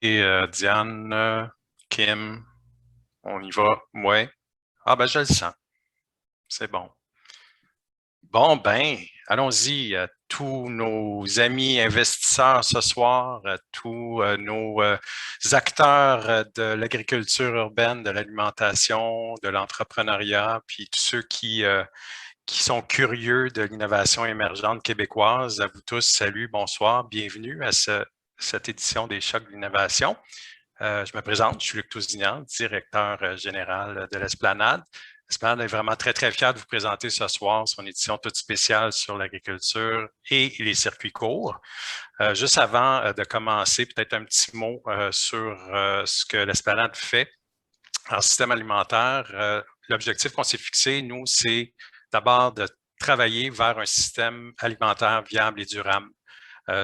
Et Diane, Kim, on y va? Ouais. Ah ben je le sens. C'est bon. Bon ben, allons-y. Tous nos amis investisseurs ce soir, tous nos acteurs de l'agriculture urbaine, de l'alimentation, de l'entrepreneuriat, puis tous ceux qui sont curieux de l'innovation émergente québécoise. À vous tous, salut, bonsoir, bienvenue à cette édition des Chocs de l'innovation. Je me présente, je suis Luc Tousignan, directeur général de l'Esplanade. L'Esplanade est vraiment très, très fière de vous présenter ce soir son édition toute spéciale sur l'agriculture et les circuits courts. Juste avant de commencer, peut-être un petit mot sur ce que l'Esplanade fait en système alimentaire. L'objectif qu'on s'est fixé, nous, c'est d'abord de travailler vers un système alimentaire viable et durable.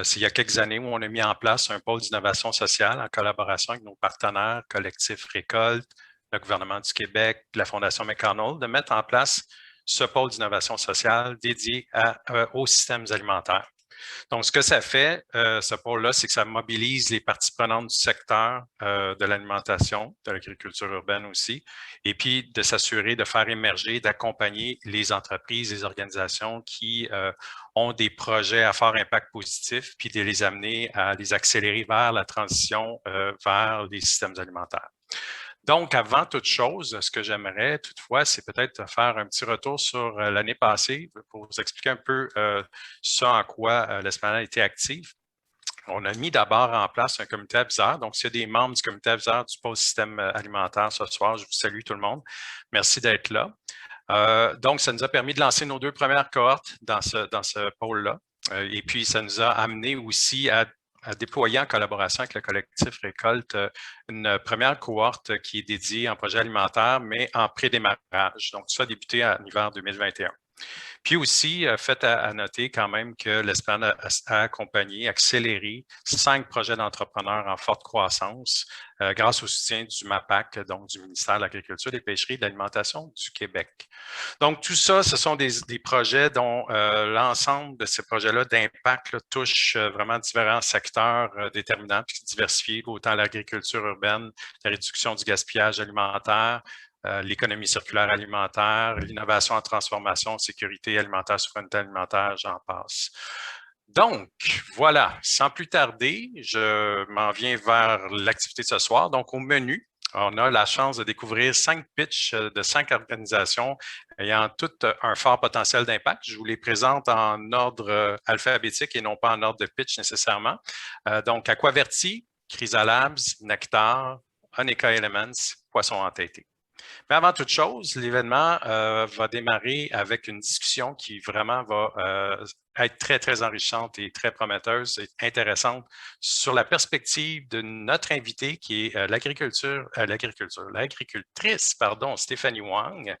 C'est il y a quelques années où on a mis en place un pôle d'innovation sociale en collaboration avec nos partenaires collectifs Récolte, le gouvernement du Québec, la Fondation McConnell, de mettre en place ce pôle d'innovation sociale dédié aux systèmes alimentaires. Donc, ce que ça fait, ce pôle-là, c'est que ça mobilise les parties prenantes du secteur de l'alimentation, de l'agriculture urbaine aussi, et puis de s'assurer de faire émerger, d'accompagner les entreprises, les organisations qui ont des projets à fort impact positif, puis de les amener à les accélérer vers la transition vers les systèmes alimentaires. Donc, avant toute chose, ce que j'aimerais toutefois, c'est peut-être faire un petit retour sur l'année passée pour vous expliquer un peu ce en quoi l'Esplanade a été active. On a mis d'abord en place un comité aviseur. Donc, s'il y a des membres du comité aviseur du pôle système alimentaire ce soir, je vous salue tout le monde. Merci d'être là. Donc, ça nous a permis de lancer nos 2 premières cohortes dans ce pôle-là. Et puis, ça nous a amené aussi à déployer en collaboration avec le collectif Récolte une première cohorte qui est dédiée en projet alimentaire, mais en pré-démarrage. Donc, ça a débuté en hiver 2021. Puis aussi, fait à noter quand même que l'Esplanade a accompagné, accéléré 5 projets d'entrepreneurs en forte croissance grâce au soutien du MAPAC, donc du ministère de l'Agriculture, des Pêcheries et de l'Alimentation du Québec. Donc, tout ça, ce sont des projets dont l'ensemble de ces projets-là d'impact touche vraiment différents secteurs déterminants puis diversifiés, autant l'agriculture urbaine, la réduction du gaspillage alimentaire, l'économie circulaire alimentaire, l'innovation en transformation, sécurité alimentaire, souveraineté alimentaire, j'en passe. Donc, voilà, sans plus tarder, je m'en viens vers l'activité de ce soir. Donc, au menu, on a la chance de découvrir 5 pitchs de 5 organisations ayant toutes un fort potentiel d'impact. Je vous les présente en ordre alphabétique et non pas en ordre de pitch nécessairement. Donc, Aquaverti, Chrysalabs, Nectar, Honeca Elements, Poisson entêté. Mais avant toute chose, l'événement va démarrer avec une discussion qui vraiment va être très, très enrichissante et très prometteuse et intéressante sur la perspective de notre invité qui est l'agricultrice, pardon, Stéphanie Wang,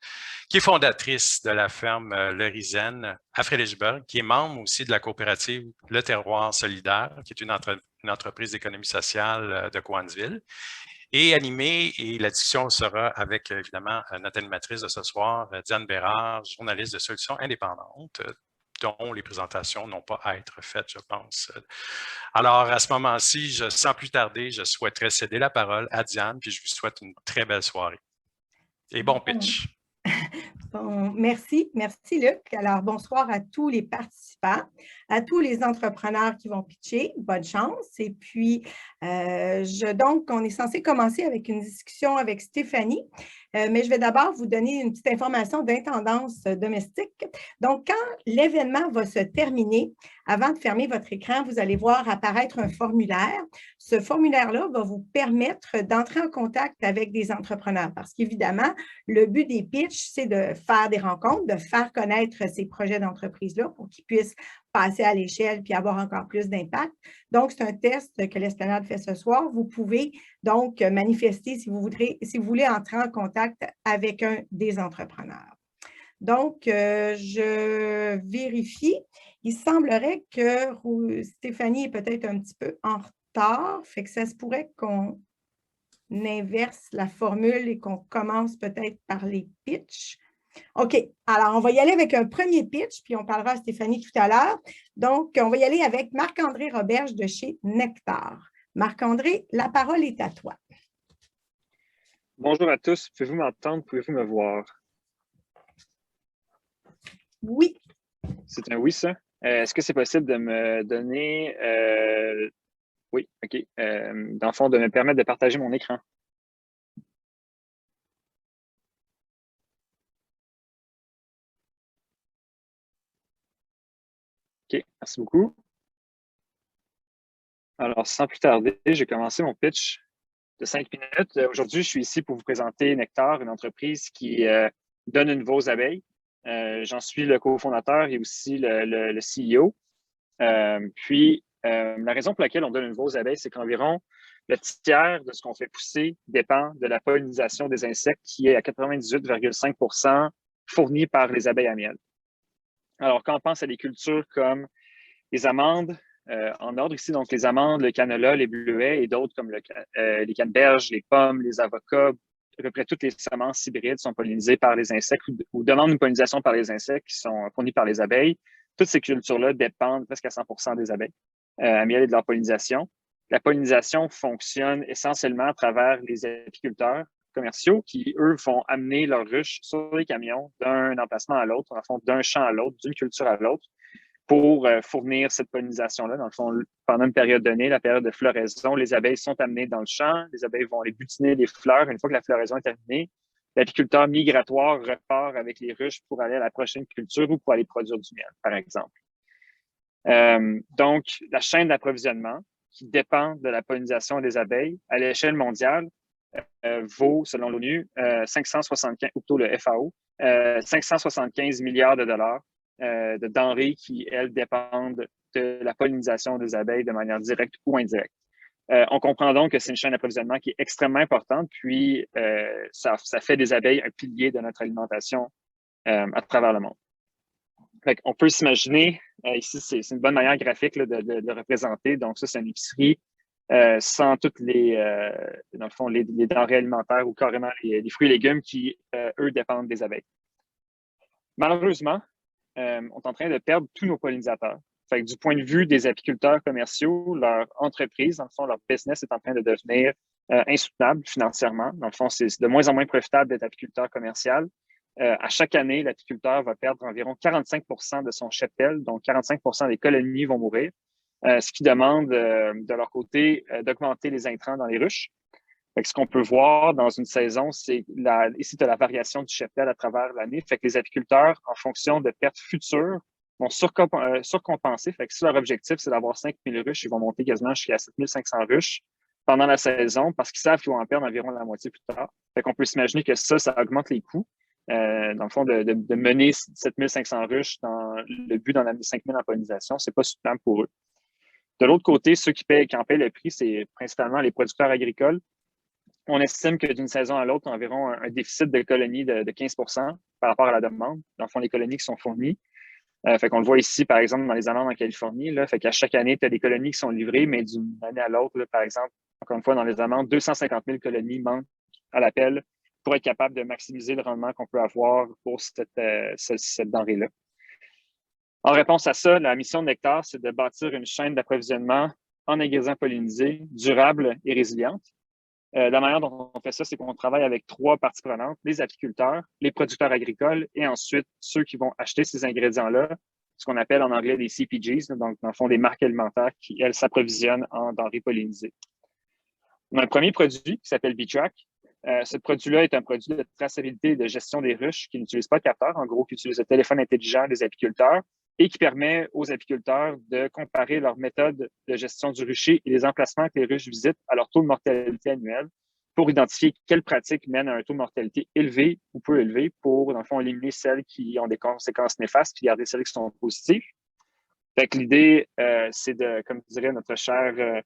qui est fondatrice de la ferme Le Rizen à Frédéricsburg, qui est membre aussi de la coopérative Le Terroir Solidaire, qui est une entreprise d'économie sociale de Cowansville. Et animé, et la discussion sera avec, évidemment, notre animatrice de ce soir, Diane Bérard, journaliste de Solutions indépendantes, dont les présentations n'ont pas à être faites, je pense. Alors, à ce moment-ci, sans plus tarder, je souhaiterais céder la parole à Diane, puis je vous souhaite une très belle soirée. Et bon pitch. Bon, merci Luc. Alors, bonsoir à tous les participants, à tous les entrepreneurs qui vont pitcher. Bonne chance. Et puis, donc, on est censé commencer avec une discussion avec Stéphanie, mais je vais d'abord vous donner une petite information d'intendance domestique. Donc, quand l'événement va se terminer, avant de fermer votre écran, vous allez voir apparaître un formulaire. Ce formulaire-là va vous permettre d'entrer en contact avec des entrepreneurs parce qu'évidemment, le but des pitchs, c'est de faire des rencontres, de faire connaître ces projets d'entreprise-là pour qu'ils puissent passer à l'échelle puis avoir encore plus d'impact. Donc, c'est un test que l'Esplanade fait ce soir. Vous pouvez donc manifester si vous voulez entrer en contact avec un des entrepreneurs. Donc, je vérifie. Il semblerait que Stéphanie est peut-être un petit peu en retard, fait que ça se pourrait qu'on inverse la formule et qu'on commence peut-être par les pitchs. OK, alors on va y aller avec un premier pitch, puis on parlera à Stéphanie tout à l'heure. Donc, on va y aller avec Marc-André Roberge de chez Nectar. Marc-André, la parole est à toi. Bonjour à tous. Pouvez-vous m'entendre? Pouvez-vous me voir? Oui. C'est un oui, ça? Est-ce que c'est possible de me donner... Oui, OK. Dans le fond, de me permettre de partager mon écran. OK, merci beaucoup. Alors, sans plus tarder, j'ai commencé mon pitch de 5 minutes. Aujourd'hui, je suis ici pour vous présenter Nectar, une entreprise qui donne une voix aux abeilles. J'en suis le cofondateur et aussi le CEO. La raison pour laquelle on donne une voix aux abeilles, c'est qu'environ le tiers de ce qu'on fait pousser dépend de la pollinisation des insectes qui est à 98,5 % fournie par les abeilles à miel. Alors, quand on pense à des cultures comme les amandes, en ordre ici, donc les amandes, le canola, les bleuets et d'autres comme les canneberges, les pommes, les avocats, à peu près toutes les semences hybrides sont pollinisées par les insectes ou demandent une pollinisation par les insectes qui sont fournis par les abeilles. Toutes ces cultures-là dépendent presque à 100 % des abeilles à miel et de leur pollinisation. La pollinisation fonctionne essentiellement à travers les apiculteurs commerciaux qui, eux, vont amener leurs ruches sur les camions d'un emplacement à l'autre, en fond, d'un champ à l'autre, d'une culture à l'autre, pour fournir cette pollinisation-là. Dans le fond, pendant une période donnée, la période de floraison, les abeilles sont amenées dans le champ, les abeilles vont aller butiner les fleurs. Une fois que la floraison est terminée, l'apiculteur migratoire repart avec les ruches pour aller à la prochaine culture ou pour aller produire du miel, par exemple. Donc, la chaîne d'approvisionnement qui dépend de la pollinisation des abeilles à l'échelle mondiale vaut, selon l'ONU, 575, ou plutôt le FAO, 575 milliards de dollars de denrées qui, elles, dépendent de la pollinisation des abeilles de manière directe ou indirecte. On comprend donc que c'est une chaîne d'approvisionnement qui est extrêmement importante, puis ça fait des abeilles un pilier de notre alimentation à travers le monde. On peut s'imaginer, ici, c'est une bonne manière graphique là, de le représenter. Donc, ça, c'est une épicerie sans toutes dans le fond, les denrées alimentaires ou carrément les fruits et légumes qui, eux, dépendent des abeilles. Malheureusement, on est en train de perdre tous nos pollinisateurs. Fait que du point de vue des apiculteurs commerciaux, leur entreprise, dans le fond, leur business est en train de devenir insoutenable financièrement. Dans le fond, c'est de moins en moins profitable d'être apiculteur commercial. À chaque année, l'apiculteur va perdre environ 45 % de son cheptel, donc 45 % des colonies vont mourir, ce qui demande de leur côté d'augmenter les intrants dans les ruches. Ce qu'on peut voir dans une saison, c'est ici, tu as la variation du cheptel à travers l'année. Fait que les apiculteurs, en fonction de pertes futures, vont surcompenser. Fait que si leur objectif, c'est d'avoir 5 000 ruches, ils vont monter quasiment jusqu'à 7 500 ruches pendant la saison parce qu'ils savent qu'ils vont en perdre environ la moitié plus tard. Fait qu'on peut s'imaginer que ça augmente les coûts. Dans le fond, de mener 7 500 ruches dans le but d'en amener 5 000 en pollinisation, c'est pas soutenable pour eux. De l'autre côté, ceux qui en paient le prix, c'est principalement les producteurs agricoles. On estime que d'une saison à l'autre, environ un déficit de colonies de 15 % par rapport à la demande. Dans le fond, les colonies qui sont fournies. Fait qu'on le voit ici, par exemple, dans les amandes en Californie. Là, fait qu'à chaque année, tu as des colonies qui sont livrées, mais d'une année à l'autre, par exemple, encore une fois, dans les amandes, 250 000 colonies manquent à l'appel pour être capable de maximiser le rendement qu'on peut avoir pour cette denrée-là. En réponse à ça, la mission de Nectar, c'est de bâtir une chaîne d'approvisionnement en ingrédients pollinisés, durable et résiliente. La manière dont on fait ça, c'est qu'on travaille avec 3 parties prenantes, les apiculteurs, les producteurs agricoles et ensuite ceux qui vont acheter ces ingrédients-là, ce qu'on appelle en anglais des CPGs, donc dans le fond des marques alimentaires qui, elles, s'approvisionnent en denrées pollinisées. On a un premier produit qui s'appelle B-Track. Ce produit-là est un produit de traçabilité et de gestion des ruches qui n'utilise pas de capteur, en gros, qui utilise le téléphone intelligent des apiculteurs et qui permet aux apiculteurs de comparer leur méthode de gestion du rucher et les emplacements que les ruches visitent à leur taux de mortalité annuel pour identifier quelles pratiques mènent à un taux de mortalité élevé ou peu élevé pour, dans le fond, éliminer celles qui ont des conséquences néfastes puis garder celles qui sont positives. Fait que l'idée, c'est de, comme dirait notre cher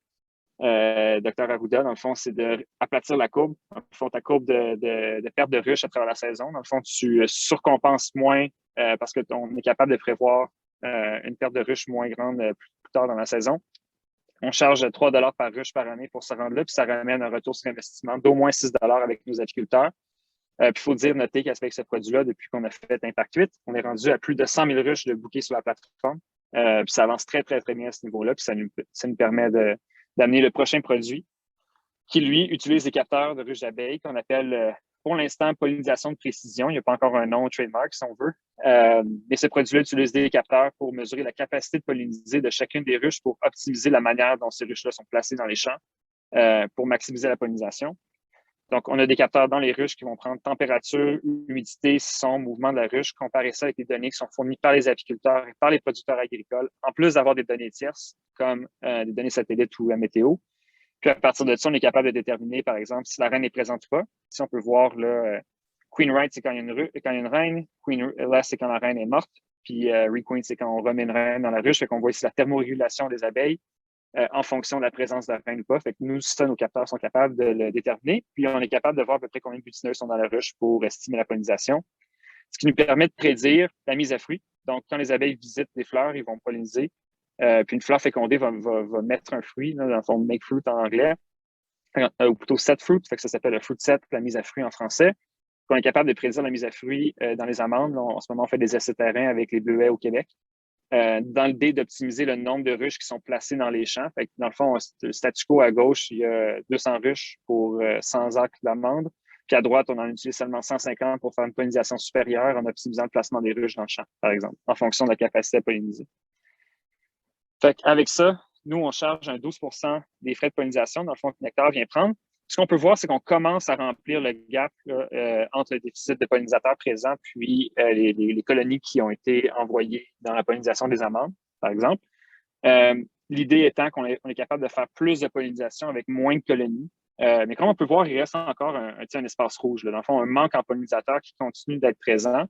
Dr Arruda, dans le fond, c'est d'aplatir la courbe. Dans le fond, ta courbe de perte de ruches à travers la saison. Dans le fond, tu surcompenses moins parce qu'on est capable de prévoir une perte de ruches moins grande plus tard dans la saison. On charge 3 $ par ruche par année pour se rendre là, puis ça ramène un retour sur investissement d'au moins 6 $ avec nos apiculteurs. Puis il faut noter qu'avec ce produit-là, depuis qu'on a fait Impact 8, on est rendu à plus de 100 000 ruches de bouquets sur la plateforme. Puis ça avance très, très, très bien à ce niveau-là, puis ça nous permet de d'amener le prochain produit qui, lui, utilise des capteurs de ruches d'abeilles qu'on appelle, pour l'instant, pollinisation de précision. Il n'y a pas encore un nom trademark, si on veut. Mais ce produit-là utilise des capteurs pour mesurer la capacité de polliniser de chacune des ruches pour optimiser la manière dont ces ruches-là sont placées dans les champs pour maximiser la pollinisation. Donc, on a des capteurs dans les ruches qui vont prendre température, humidité, son, mouvement de la ruche, comparer ça avec des données qui sont fournies par les apiculteurs et par les producteurs agricoles, en plus d'avoir des données tierces comme des données satellites ou la météo. Puis à partir de ça, on est capable de déterminer, par exemple, si la reine est présente ou pas. Si on peut voir, là, Queen Right, c'est quand il y a une reine. Queen Less, c'est quand la reine est morte. Puis Requeen, c'est quand on remet une reine dans la ruche. Fait qu'on voit ici la thermorégulation des abeilles en fonction de la présence de la reine ou pas. Fait que nous, ça, nos capteurs sont capables de le déterminer. Puis on est capable de voir à peu près combien de butineuses sont dans la ruche pour estimer la pollinisation. Ce qui nous permet de prédire la mise à fruit. Donc, quand les abeilles visitent des fleurs, ils vont polliniser. Puis une fleur fécondée va mettre un fruit, là, dans le fond, make fruit en anglais, ou plutôt set fruit, fait que ça s'appelle le fruit set, la mise à fruit en français. On est capable de prédire la mise à fruit dans les amandes. Là, en ce moment, on fait des essais terrain avec les bleuets au Québec. Dans l'idée d'optimiser le nombre de ruches qui sont placées dans les champs. Fait que dans le fond, le statu quo à gauche, il y a 200 ruches pour 100 acres d'amandes. Puis à droite, on en utilise seulement 150 pour faire une pollinisation supérieure en optimisant le placement des ruches dans le champ, par exemple, en fonction de la capacité à polliniser. Fait qu'avec ça, nous, on charge un 12 des frais de pollinisation, dans le fond, que Nectar vient prendre. Ce qu'on peut voir, c'est qu'on commence à remplir le gap là, entre le déficit de pollinisateurs présents puis les colonies qui ont été envoyées dans la pollinisation des amandes, par exemple. L'idée étant qu'on est capable de faire plus de pollinisation avec moins de colonies. Mais comme on peut voir, il reste encore un espace rouge. Là. Dans le fond, un manque en pollinisateurs qui continue d'être présent.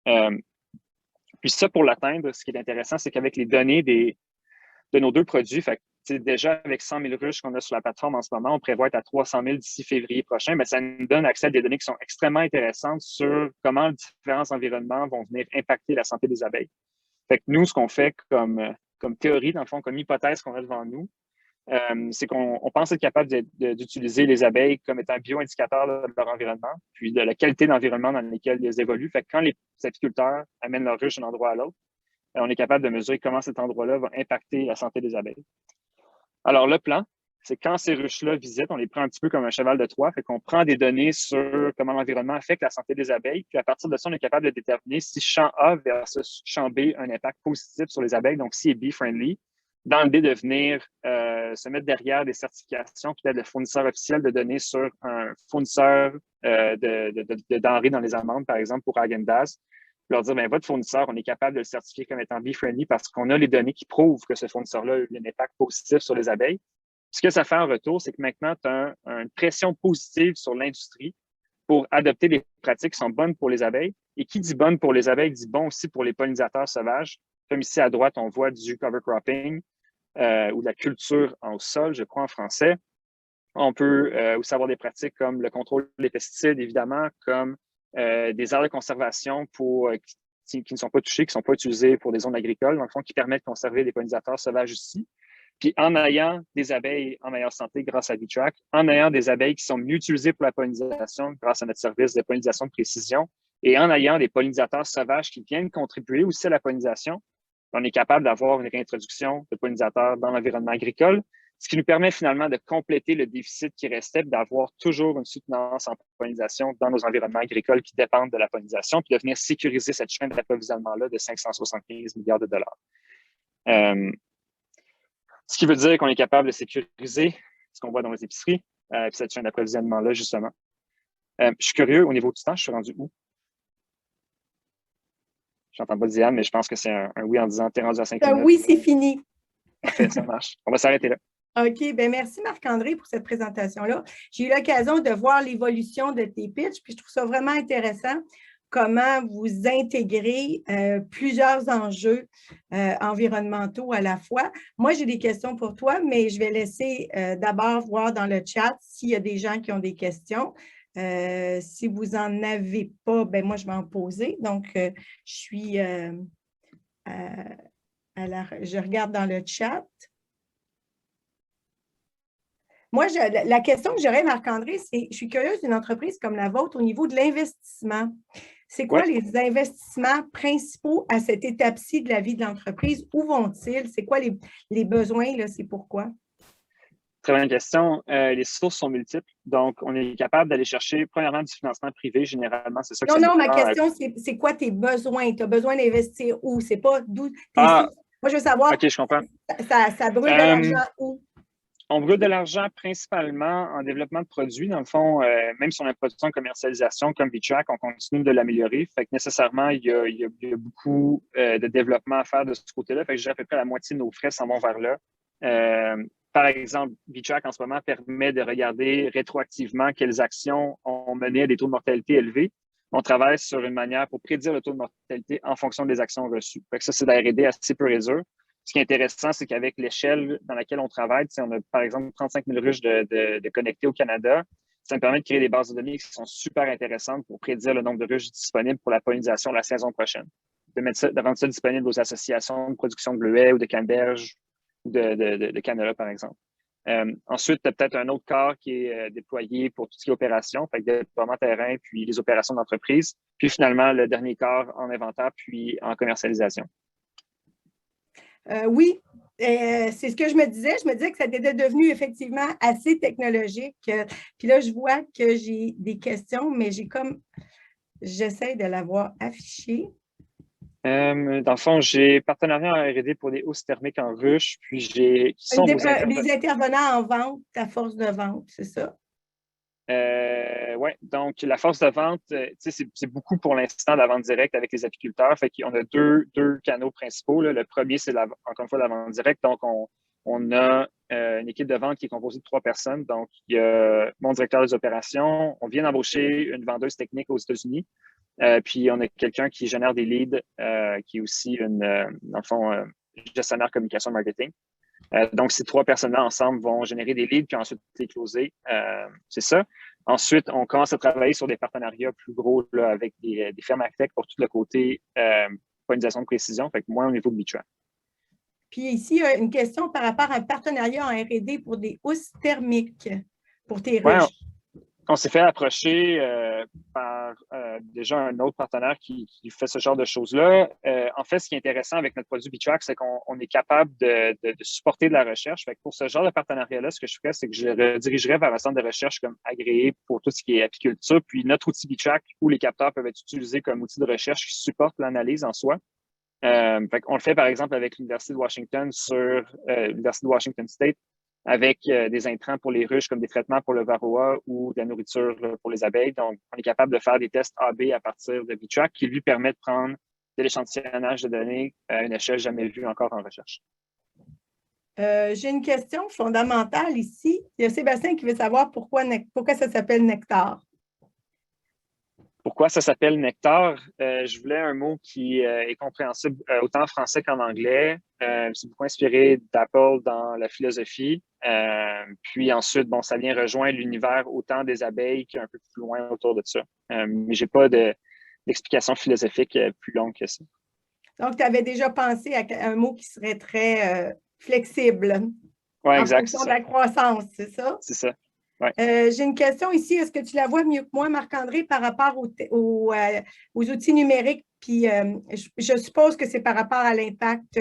Puis ça, pour l'atteindre, ce qui est intéressant, c'est qu'avec les données de nos deux produits, fait déjà avec 100 000 ruches qu'on a sur la plateforme en ce moment, on prévoit être à 300 000 d'ici février prochain, mais ça nous donne accès à des données qui sont extrêmement intéressantes sur comment différents environnements vont venir impacter la santé des abeilles. Fait que nous, ce qu'on fait comme théorie, dans le fond, comme hypothèse qu'on a devant nous, c'est qu'on pense être capable d'utiliser les abeilles comme étant bioindicateurs de leur environnement, puis de la qualité d'environnement dans lequel elles évoluent. Fait que quand les apiculteurs amènent leurs ruches d'un endroit à l'autre, on est capable de mesurer comment cet endroit-là va impacter la santé des abeilles. Alors, le plan, c'est quand ces ruches-là visitent, on les prend un petit peu comme un cheval de Troie, fait qu'on prend des données sur comment l'environnement affecte la santé des abeilles, puis à partir de ça, on est capable de déterminer si champ A versus champ B a un impact positif sur les abeilles, donc si est bee-friendly, dans l'idée de venir se mettre derrière des certifications, peut-être le fournisseur officiel de données sur un fournisseur de denrées dans les amandes, par exemple, pour Häagen-Dazs, leur dire, bien, votre fournisseur, on est capable de le certifier comme étant bee-friendly parce qu'on a les données qui prouvent que ce fournisseur-là a eu un impact positif sur les abeilles. Ce que ça fait en retour, c'est que maintenant, tu as une pression positive sur l'industrie pour adopter des pratiques qui sont bonnes pour les abeilles. Et qui dit bonne pour les abeilles dit bon aussi pour les pollinisateurs sauvages. Comme ici à droite, on voit du cover cropping ou de la culture en sol, je crois en français. On peut aussi avoir des pratiques comme le contrôle des pesticides, évidemment, comme des aires de conservation qui ne sont pas touchées, qui ne sont pas utilisées pour des zones agricoles, dans le fond, qui permettent de conserver des pollinisateurs sauvages ici. Puis en ayant des abeilles en meilleure santé grâce à BeeTrack, en ayant des abeilles qui sont mieux utilisées pour la pollinisation grâce à notre service de pollinisation de précision, et en ayant des pollinisateurs sauvages qui viennent contribuer aussi à la pollinisation, on est capable d'avoir une réintroduction de pollinisateurs dans l'environnement agricole, ce qui nous permet finalement de compléter le déficit qui restait, d'avoir toujours une soutenance en pollinisation dans nos environnements agricoles qui dépendent de la pollinisation, puis de venir sécuriser cette chaîne d'approvisionnement-là de 575 milliards de dollars. Ce qui veut dire qu'on est capable de sécuriser ce qu'on voit dans les épiceries, puis cette chaîne d'approvisionnement-là, justement. Je suis curieux, au niveau du temps, je suis rendu où? J'entends pas Diane, mais je pense que c'est un oui en disant « t'es rendu à 5 minutes ». Oui, c'est fini. Parfait, ça marche. On va s'arrêter là. OK, bien merci Marc-André pour cette présentation-là. J'ai eu l'occasion de voir l'évolution de tes pitchs, puis je trouve ça vraiment intéressant comment vous intégrez plusieurs enjeux environnementaux à la fois. Moi, j'ai des questions pour toi, mais je vais laisser d'abord voir dans le chat s'il y a des gens qui ont des questions. Si vous n'en avez pas, ben moi, je vais en poser. Donc, je regarde dans le chat. Moi, la question que j'aurais, Marc-André, c'est, je suis curieuse d'une entreprise comme la vôtre au niveau de l'investissement. C'est quoi les investissements principaux à cette étape-ci de la vie de l'entreprise? Où vont-ils? C'est quoi les besoins? C'est pourquoi? Très bonne question. Les sources sont multiples. Donc, on est capable d'aller chercher, premièrement, du financement privé, généralement. C'est ça que Non, ça nous non, ma prend. question, c'est quoi tes besoins? Tu as besoin d'investir où? C'est pas d'où tes Ah, sources. Moi, je veux savoir, OK, je comprends. ça brûle de l'argent où? On brûle de l'argent principalement en développement de produits. Dans le fond, même si on a une production de commercialisation comme VTrack, on continue de l'améliorer. Fait que nécessairement, il y a beaucoup de développement à faire de ce côté-là. Fait que je dirais à peu près la moitié de nos frais s'en vont vers là. Par exemple, VTrack en ce moment permet de regarder rétroactivement quelles actions ont mené à des taux de mortalité élevés. On travaille sur une manière pour prédire le taux de mortalité en fonction des actions reçues. Fait que ça, c'est de la R&D assez peu et dur. Ce qui est intéressant, c'est qu'avec l'échelle dans laquelle on travaille, on a par exemple 35 000 ruches de connectés au Canada. Ça me permet de créer des bases de données qui sont super intéressantes pour prédire le nombre de ruches disponibles pour la pollinisation la saison prochaine. De rendre ça disponible aux associations de production de bleuets ou de canneberge ou de canola, par exemple. Ensuite, tu as peut-être un autre corps qui est déployé pour tout ce qui est opération, fait que déploiement terrain, puis les opérations d'entreprise. Puis finalement, le dernier corps en inventaire, puis en commercialisation. Oui, c'est ce que je me disais. Je me disais que ça était devenu effectivement assez technologique. Puis là, je vois que j'ai des questions, mais j'essaie de l'avoir affichée. Dans le fond, j'ai partenariat en R&D pour des hausses thermiques en ruche, puis j'ai des intervenants en vente, ta force de vente, c'est ça? Oui, donc la force de vente, c'est beaucoup pour l'instant la vente directe avec les apiculteurs. Fait qu'on a deux canaux principaux. Là. Le premier, c'est encore une fois la vente directe. Donc, on a une équipe de vente qui est composée de 3 personnes. Donc, il y a mon directeur des opérations. On vient d'embaucher une vendeuse technique aux États-Unis. Puis, on a quelqu'un qui génère des leads, qui est aussi dans le fond, gestionnaire communication marketing. Donc, ces 3 personnes-là ensemble vont générer des leads puis ensuite les closer. C'est ça. Ensuite, on commence à travailler sur des partenariats plus gros là, avec des fermes agtech pour tout le côté pollinisation de précision, fait que moins au niveau de VTrack. Puis ici, il y a une question par rapport à un partenariat en R&D pour des housses thermiques pour tes ruches. On s'est fait approcher par déjà un autre partenaire qui fait ce genre de choses-là. En fait, ce qui est intéressant avec notre produit VTrack, c'est qu'on est capable de supporter de la recherche. Fait que pour ce genre de partenariat-là, ce que je ferais, c'est que je redirigerais vers un centre de recherche comme agréé pour tout ce qui est apiculture. Puis notre outil VTrack où les capteurs peuvent être utilisés comme outil de recherche qui supporte l'analyse en soi. Fait qu'on le fait, par exemple, avec l'Université de Washington sur l'Université de Washington State, avec des intrants pour les ruches comme des traitements pour le varroa ou de la nourriture pour les abeilles. Donc, on est capable de faire des tests A/B à partir de VTrack qui lui permet de prendre de l'échantillonnage de données à une échelle jamais vue encore en recherche. J'ai une question fondamentale ici. Il y a Sébastien qui veut savoir pourquoi ça s'appelle Nectar. Pourquoi ça s'appelle Nectar? Je voulais un mot qui est compréhensible autant en français qu'en anglais. C'est beaucoup inspiré d'Apple dans la philosophie. Puis ensuite, bon, ça vient rejoindre l'univers autant des abeilles qu'un peu plus loin autour de ça. Mais je n'ai pas d'explication philosophique plus longue que ça. Donc, tu avais déjà pensé à un mot qui serait très flexible. Oui, exact. En fonction de la croissance, c'est ça? C'est ça. Ouais. J'ai une question ici. Est-ce que tu la vois mieux que moi, Marc-André, par rapport aux outils numériques? Puis, je suppose que c'est par rapport à l'impact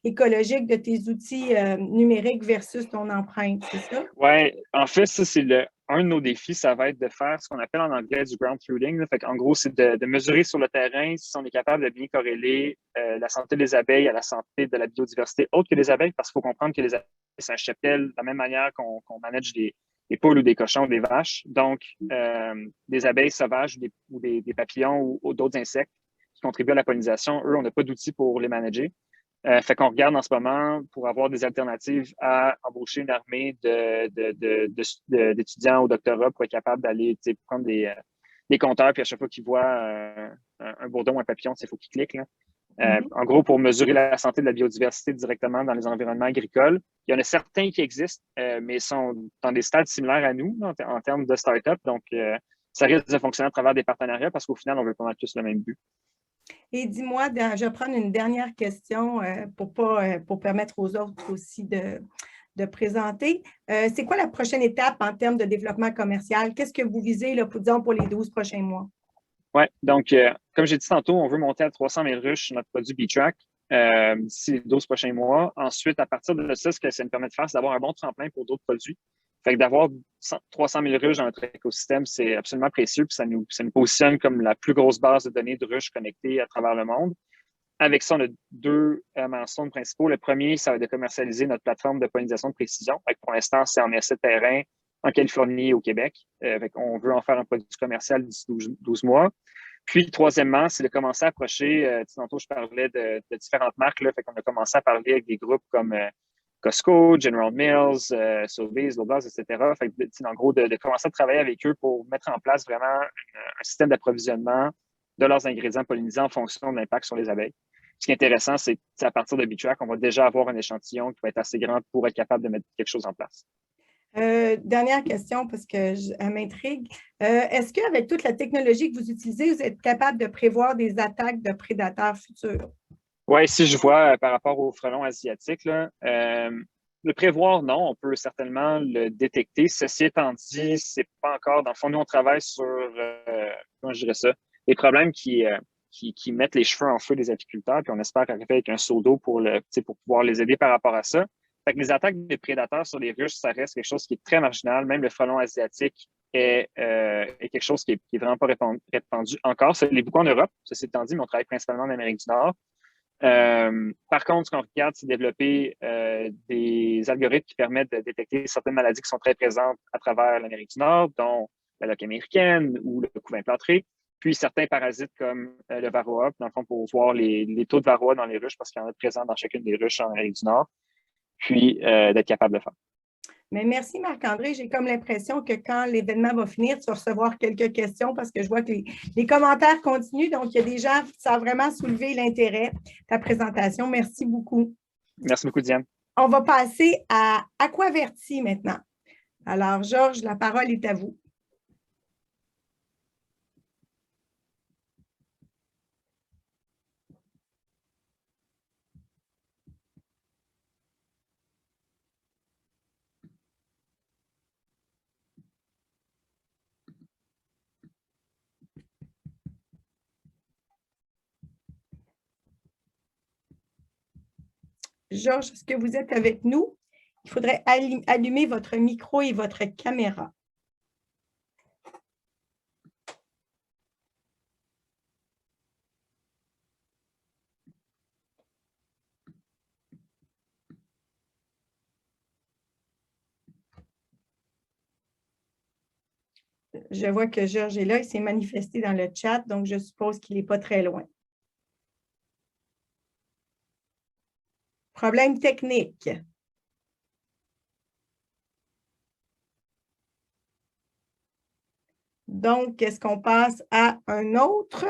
écologique de tes outils numériques versus ton empreinte, c'est ça? Oui, en fait, ça, c'est un de nos défis, ça va être de faire ce qu'on appelle en anglais du ground truthing. Fait en gros, c'est de mesurer sur le terrain si on est capable de bien corréler la santé des abeilles à la santé de la biodiversité autre que les abeilles, parce qu'il faut comprendre que les abeilles, c'est un cheptel de la même manière qu'on manage des poules ou des cochons ou des vaches. Donc, des abeilles sauvages ou des papillons ou d'autres insectes qui contribuent à la pollinisation, eux, on n'a pas d'outils pour les manager. Fait qu'on regarde en ce moment pour avoir des alternatives à embaucher une armée d'étudiants au doctorat pour être capable d'aller prendre des compteurs, puis à chaque fois qu'ils voient un bourdon ou un papillon, il faut qu'ils cliquent. Là. En gros, pour mesurer la santé de la biodiversité directement dans les environnements agricoles. Il y en a certains qui existent, mais sont dans des stades similaires à nous en termes de start-up. Donc, ça risque de fonctionner à travers des partenariats parce qu'au final, on veut prendre tous le même but. Et dis-moi, je vais prendre une dernière question pour permettre aux autres aussi de présenter. C'est quoi la prochaine étape en termes de développement commercial? Qu'est-ce que vous visez là, pour les 12 prochains mois? Oui, donc, comme j'ai dit tantôt, on veut monter à 300 000 ruches sur notre produit VTrack. d'ici les 12 prochains mois. Ensuite, à partir de ça, ce que ça nous permet de faire, c'est d'avoir un bon tremplin pour d'autres produits. Fait que d'avoir 300 000 ruches dans notre écosystème, c'est absolument précieux, puis ça nous positionne comme la plus grosse base de données de ruches connectées à travers le monde. Avec ça, on a deux milestones principaux. Le premier, ça va être de commercialiser notre plateforme de pollinisation de précision. Pour l'instant, c'est en essai de terrain en Californie et au Québec. On veut en faire un produit commercial d'ici 12 mois. Puis, troisièmement, c'est de commencer à approcher, tantôt je parlais de différentes marques, là, on a commencé à parler avec des groupes comme Costco, General Mills, Sobeys, Loblaws, etc. En gros, de commencer à travailler avec eux pour mettre en place vraiment un système d'approvisionnement de leurs ingrédients pollinisés en fonction de l'impact sur les abeilles. Ce qui est intéressant, c'est qu'à partir de B-Track, on va déjà avoir un échantillon qui va être assez grand pour être capable de mettre quelque chose en place. Dernière question, parce qu'elle m'intrigue. Est-ce qu'avec toute la technologie que vous utilisez, vous êtes capable de prévoir des attaques de prédateurs futurs? Oui, si je vois par rapport au frelon asiatique, là, le prévoir, non, on peut certainement le détecter. Ceci étant dit, c'est pas encore, dans le fond, nous, on travaille sur, comment je dirais ça, des problèmes qui mettent les cheveux en feu des apiculteurs, puis on espère arriver avec un seau d'eau pour pouvoir les aider par rapport à ça. Fait que les attaques des prédateurs sur les ruches, ça reste quelque chose qui est très marginal. Même le frelon asiatique est quelque chose qui est vraiment pas répandu encore. Ça l'est beaucoup en Europe, ceci étant dit, mais on travaille principalement en Amérique du Nord. Par contre, ce qu'on regarde, c'est développer des algorithmes qui permettent de détecter certaines maladies qui sont très présentes à travers l'Amérique du Nord, dont la loque américaine ou le couvain plâtré, puis certains parasites comme le varroa, dans le fond, pour voir les taux de varroa dans les ruches, parce qu'il y en a présents dans chacune des ruches en Amérique du Nord, puis d'être capable de faire. Mais merci Marc-André. J'ai comme l'impression que quand l'événement va finir, tu vas recevoir quelques questions parce que je vois que les commentaires continuent. Donc, il y a des gens, ça a vraiment soulevé l'intérêt, ta présentation. Merci beaucoup. Merci beaucoup, Diane. On va passer à Aquaverti maintenant. Alors, Georges, la parole est à vous. Georges, est-ce que vous êtes avec nous? Il faudrait allumer votre micro et votre caméra. Je vois que Georges est là, il s'est manifesté dans le chat, donc je suppose qu'il n'est pas très loin. Problème technique. Donc, est-ce qu'on passe à un autre?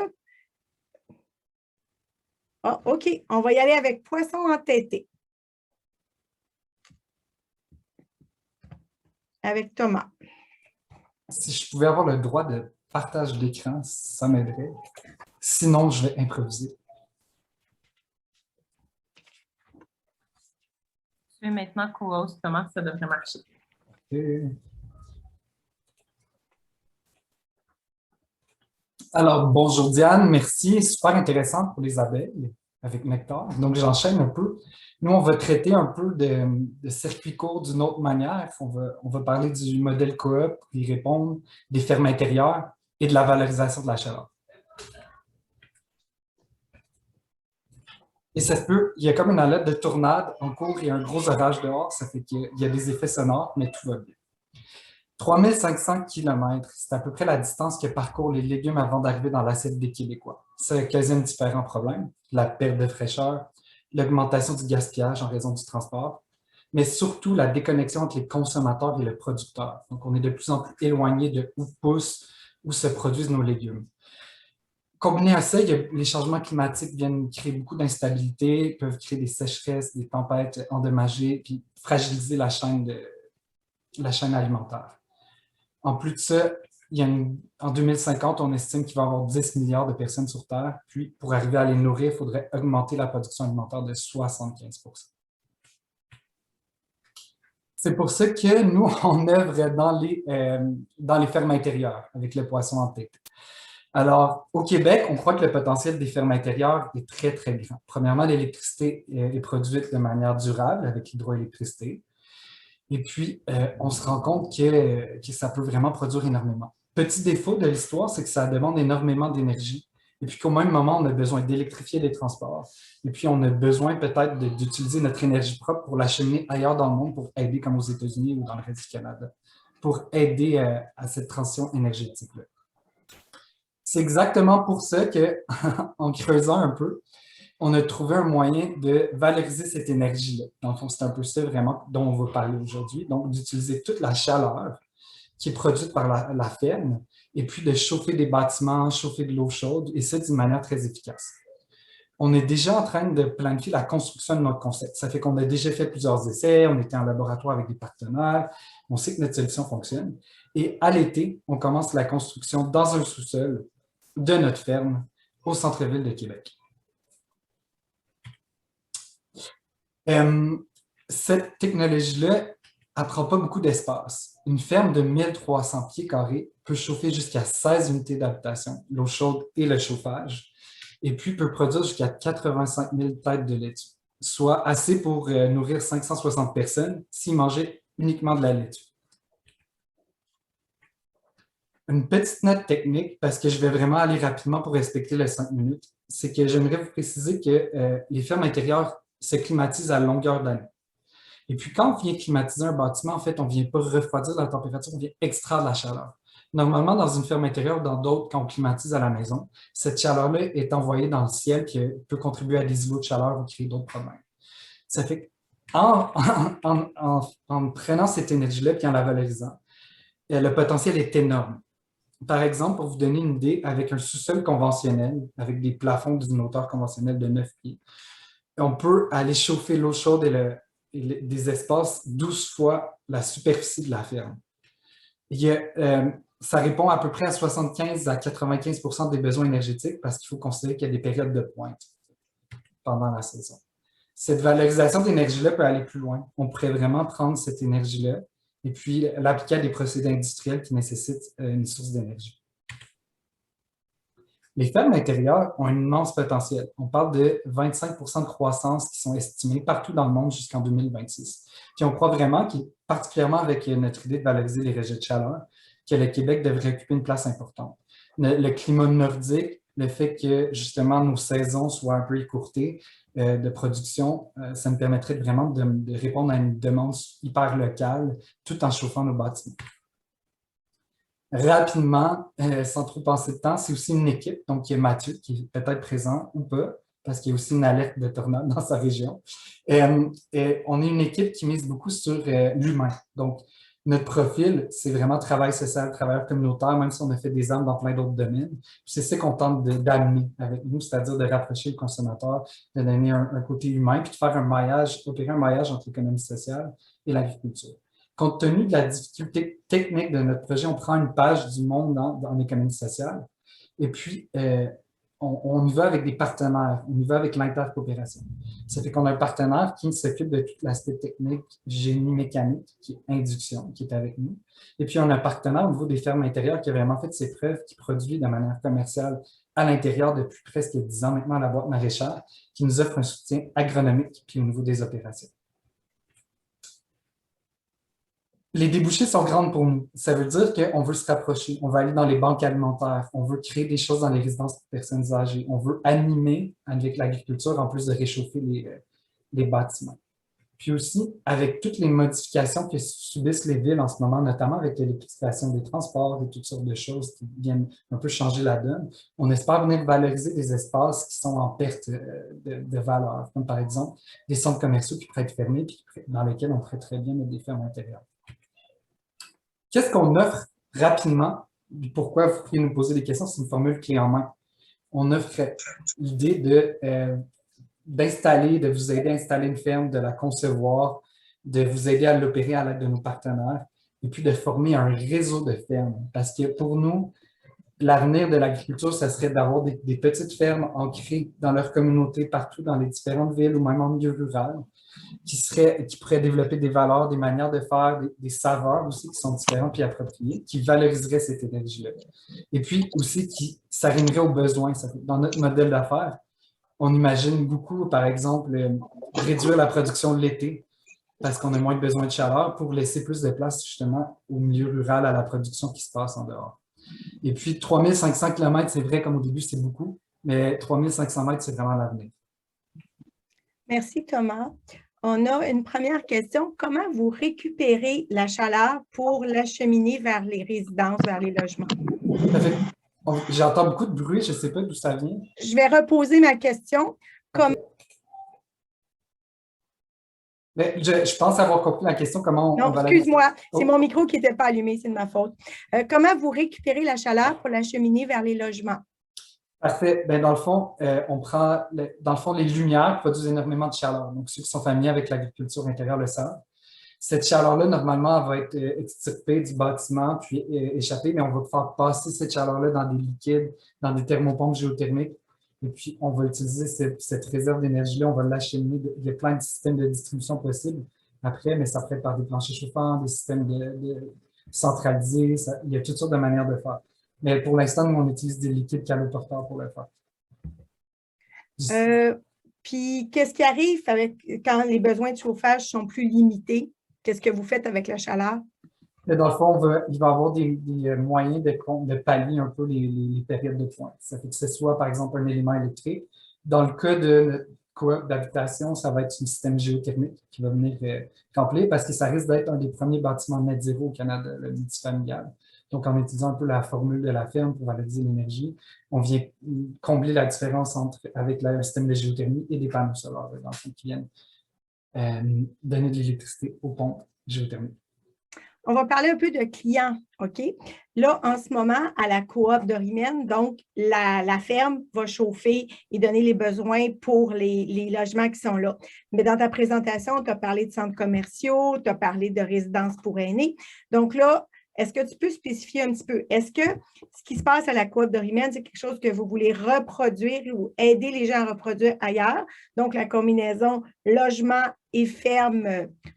Ah, OK, on va y aller avec poisson entêté. Avec Thomas. Si je pouvais avoir le droit de partage d'écran, ça m'aiderait. Sinon, je vais improviser. Je vais maintenant co-host Thomas, ça devrait marcher. Okay. Alors, bonjour Diane, merci. Super intéressant pour les abeilles avec Nectar. Donc, j'enchaîne un peu. Nous, on va traiter un peu de circuit court d'une autre manière. On va parler du modèle coop pour y répondre, des fermes intérieures et de la valorisation de la chaleur. Et ça se peut, il y a comme une alerte de tornade en cours et un gros orage dehors, ça fait qu'il y a des effets sonores, mais tout va bien. 3500 km, c'est à peu près la distance que parcourent les légumes avant d'arriver dans l'assiette des Québécois. Ça occasionne différents problèmes, la perte de fraîcheur, l'augmentation du gaspillage en raison du transport, mais surtout la déconnexion entre les consommateurs et le producteur. Donc, on est de plus en plus éloigné de où poussent, où se produisent nos légumes. Combiné à ça, les changements climatiques viennent créer beaucoup d'instabilité, peuvent créer des sécheresses, des tempêtes endommagées, puis fragiliser la chaîne alimentaire. En plus de ça, en 2050, on estime qu'il va y avoir 10 milliards de personnes sur Terre, puis pour arriver à les nourrir, il faudrait augmenter la production alimentaire de 75 %. C'est pour ça que nous, on œuvre dans les fermes intérieures avec le poisson entêté. Alors, au Québec, on croit que le potentiel des fermes intérieures est très, très grand. Premièrement, l'électricité est produite de manière durable avec l'hydroélectricité. Et puis, on se rend compte que ça peut vraiment produire énormément. Petit défaut de l'histoire, c'est que ça demande énormément d'énergie. Et puis qu'au même moment, on a besoin d'électrifier les transports. Et puis, on a besoin peut-être d'utiliser notre énergie propre pour l'acheminer ailleurs dans le monde pour aider, comme aux États-Unis ou dans le reste du Canada, pour aider à cette transition énergétique-là. C'est exactement pour ça qu'en creusant un peu, on a trouvé un moyen de valoriser cette énergie-là. Dans le fond, c'est un peu ça vraiment dont on va parler aujourd'hui. Donc, d'utiliser toute la chaleur qui est produite par la ferme et puis de chauffer des bâtiments, chauffer de l'eau chaude et ça d'une manière très efficace. On est déjà en train de planifier la construction de notre concept. Ça fait qu'on a déjà fait plusieurs essais, on était en laboratoire avec des partenaires, on sait que notre solution fonctionne. Et à l'été, on commence la construction dans un sous-sol de notre ferme au centre-ville de Québec. Cette technologie-là, elle ne prend pas beaucoup d'espace. Une ferme de 1300 pieds carrés peut chauffer jusqu'à 16 unités d'habitation, l'eau chaude et le chauffage, et puis peut produire jusqu'à 85 000 têtes de laitue, soit assez pour nourrir 560 personnes s'ils mangeaient uniquement de la laitue. Une petite note technique, parce que je vais vraiment aller rapidement pour respecter les 5 minutes, c'est que j'aimerais vous préciser que les fermes intérieures se climatisent à longueur d'année. Et puis, quand on vient climatiser un bâtiment, en fait, on ne vient pas refroidir la température, on vient extraire de la chaleur. Normalement, dans une ferme intérieure ou dans d'autres, quand on climatise à la maison, cette chaleur-là est envoyée dans le ciel qui peut contribuer à des îlots de chaleur ou créer d'autres problèmes. Ça fait qu'en prenant cette énergie-là et en la valorisant, le potentiel est énorme. Par exemple, pour vous donner une idée, avec un sous-sol conventionnel, avec des plafonds d'une hauteur conventionnelle de 9 pieds, on peut aller chauffer l'eau chaude et des espaces 12 fois la superficie de la ferme. Ça répond à peu près à 75 à 95 % des besoins énergétiques parce qu'il faut considérer qu'il y a des périodes de pointe pendant la saison. Cette valorisation d'énergie-là peut aller plus loin. On pourrait vraiment prendre cette énergie-là et puis l'appliquer à des procédés industriels qui nécessitent une source d'énergie. Les fermes intérieures ont un immense potentiel. On parle de 25 % de croissance qui sont estimés partout dans le monde jusqu'en 2026. Puis on croit vraiment, particulièrement avec notre idée de valoriser les rejets de chaleur, que le Québec devrait occuper une place importante. Le climat nordique, le fait que justement nos saisons soient un peu écourtées de production, ça nous permettrait vraiment de répondre à une demande hyper locale tout en chauffant nos bâtiments. Rapidement, sans trop passer de temps, c'est aussi une équipe, donc il y a Mathieu qui est peut-être présent ou pas, parce qu'il y a aussi une alerte de tornade dans sa région. On est une équipe qui mise beaucoup sur l'humain. Donc, notre profil, c'est vraiment travail social, travailleur communautaire, même si on a fait des armes dans plein d'autres domaines. C'est ça qu'on tente d'amener avec nous, c'est-à-dire de rapprocher le consommateur, de donner un côté humain, puis de faire opérer un maillage entre l'économie sociale et l'agriculture. Compte tenu de la difficulté technique de notre projet, on prend une page du monde dans l'économie sociale et puis on y va avec des partenaires, on y va avec l'intercoopération. Ça fait qu'on a un partenaire qui s'occupe de tout l'aspect technique, génie mécanique, qui est Induction, qui est avec nous. Et puis on a un partenaire au niveau des fermes intérieures qui a vraiment fait ses preuves, qui produit de manière commerciale à l'intérieur depuis presque 10 ans maintenant, la boîte maraîchère, qui nous offre un soutien agronomique puis au niveau des opérations. Les débouchés sont grandes pour nous. Ça veut dire qu'on veut se rapprocher, on veut aller dans les banques alimentaires, on veut créer des choses dans les résidences pour personnes âgées, on veut animer avec l'agriculture en plus de réchauffer les bâtiments. Puis aussi, avec toutes les modifications que subissent les villes en ce moment, notamment avec l'électrification des transports et toutes sortes de choses qui viennent un peu changer la donne, on espère venir valoriser des espaces qui sont en perte de valeur, comme par exemple des centres commerciaux qui pourraient être fermés et dans lesquels on pourrait très bien mettre des fermes intérieures. Qu'est-ce qu'on offre rapidement? Pourquoi vous pourriez nous poser des questions? C'est une formule clé en main. On offre l'idée d'installer, de vous aider à installer une ferme, de la concevoir, de vous aider à l'opérer à l'aide de nos partenaires et puis de former un réseau de fermes. Parce que pour nous, l'avenir de l'agriculture, ça serait d'avoir des petites fermes ancrées dans leur communauté, partout dans les différentes villes ou même en milieu rural, qui pourrait développer des valeurs, des manières de faire, des saveurs aussi qui sont différentes et appropriées, qui valoriseraient cette énergie-là. Et puis aussi qui s'arrimerait aux besoins. Dans notre modèle d'affaires, on imagine beaucoup, par exemple, réduire la production de l'été parce qu'on a moins de besoin de chaleur pour laisser plus de place justement au milieu rural, à la production qui se passe en dehors. Et puis 3500 km, c'est vrai, comme au début, c'est beaucoup, mais 3500 mètres, c'est vraiment l'avenir. Merci, Thomas. On a une première question. Comment vous récupérez la chaleur pour l'acheminer vers les résidences, vers les logements? J'entends beaucoup de bruit, je ne sais pas d'où ça vient. Je vais reposer ma question. Comment... Mais je pense avoir compris la question. Comment non, excuse-moi, c'est mon micro qui n'était pas allumé, c'est de ma faute. Comment vous récupérez la chaleur pour l'acheminer vers les logements? Parfait. Bien, dans le fond, on prend, dans le fond, les lumières produisent énormément de chaleur. Donc, ceux qui sont familiers avec l'agriculture intérieure le savent. Cette chaleur-là, normalement, elle va être extirpée du bâtiment puis échappée, mais on va pouvoir passer cette chaleur-là dans des liquides, dans des thermopompes géothermiques. Et puis, on va utiliser cette réserve d'énergie-là, on va l'acheminer. Il y a plein de systèmes de distribution possibles après, mais ça peut être par des planchers chauffants, des systèmes centralisés. Il y a toutes sortes de manières de faire. Mais pour l'instant, nous, on utilise des liquides caloporteurs pour le faire. Puis, qu'est-ce qui arrive quand les besoins de chauffage sont plus limités? Qu'est-ce que vous faites avec la chaleur? Mais dans le fond, il va y avoir des moyens de pallier un peu les périodes de pointe. Ça fait que ce soit, par exemple, un élément électrique. Dans le cas de notre coop d'habitation, ça va être un système géothermique qui va venir remplir parce que ça risque d'être un des premiers bâtiments net zéro au Canada, le multifamilial. Donc, en utilisant un peu la formule de la ferme pour valoriser l'énergie, on vient combler la différence avec le système de géothermie et des panneaux solaires, dans le fond, qui viennent donner de l'électricité aux pompes géothermiques. On va parler un peu de clients, OK? Là, en ce moment, à la coop d'Orimène, donc, la ferme va chauffer et donner les besoins pour les logements qui sont là. Mais dans ta présentation, tu as parlé de centres commerciaux, tu as parlé de résidences pour aînés. Donc là, est-ce que tu peux spécifier un petit peu? Est-ce que ce qui se passe à la coop d'Orimène, c'est quelque chose que vous voulez reproduire ou aider les gens à reproduire ailleurs? Donc, la combinaison logement et ferme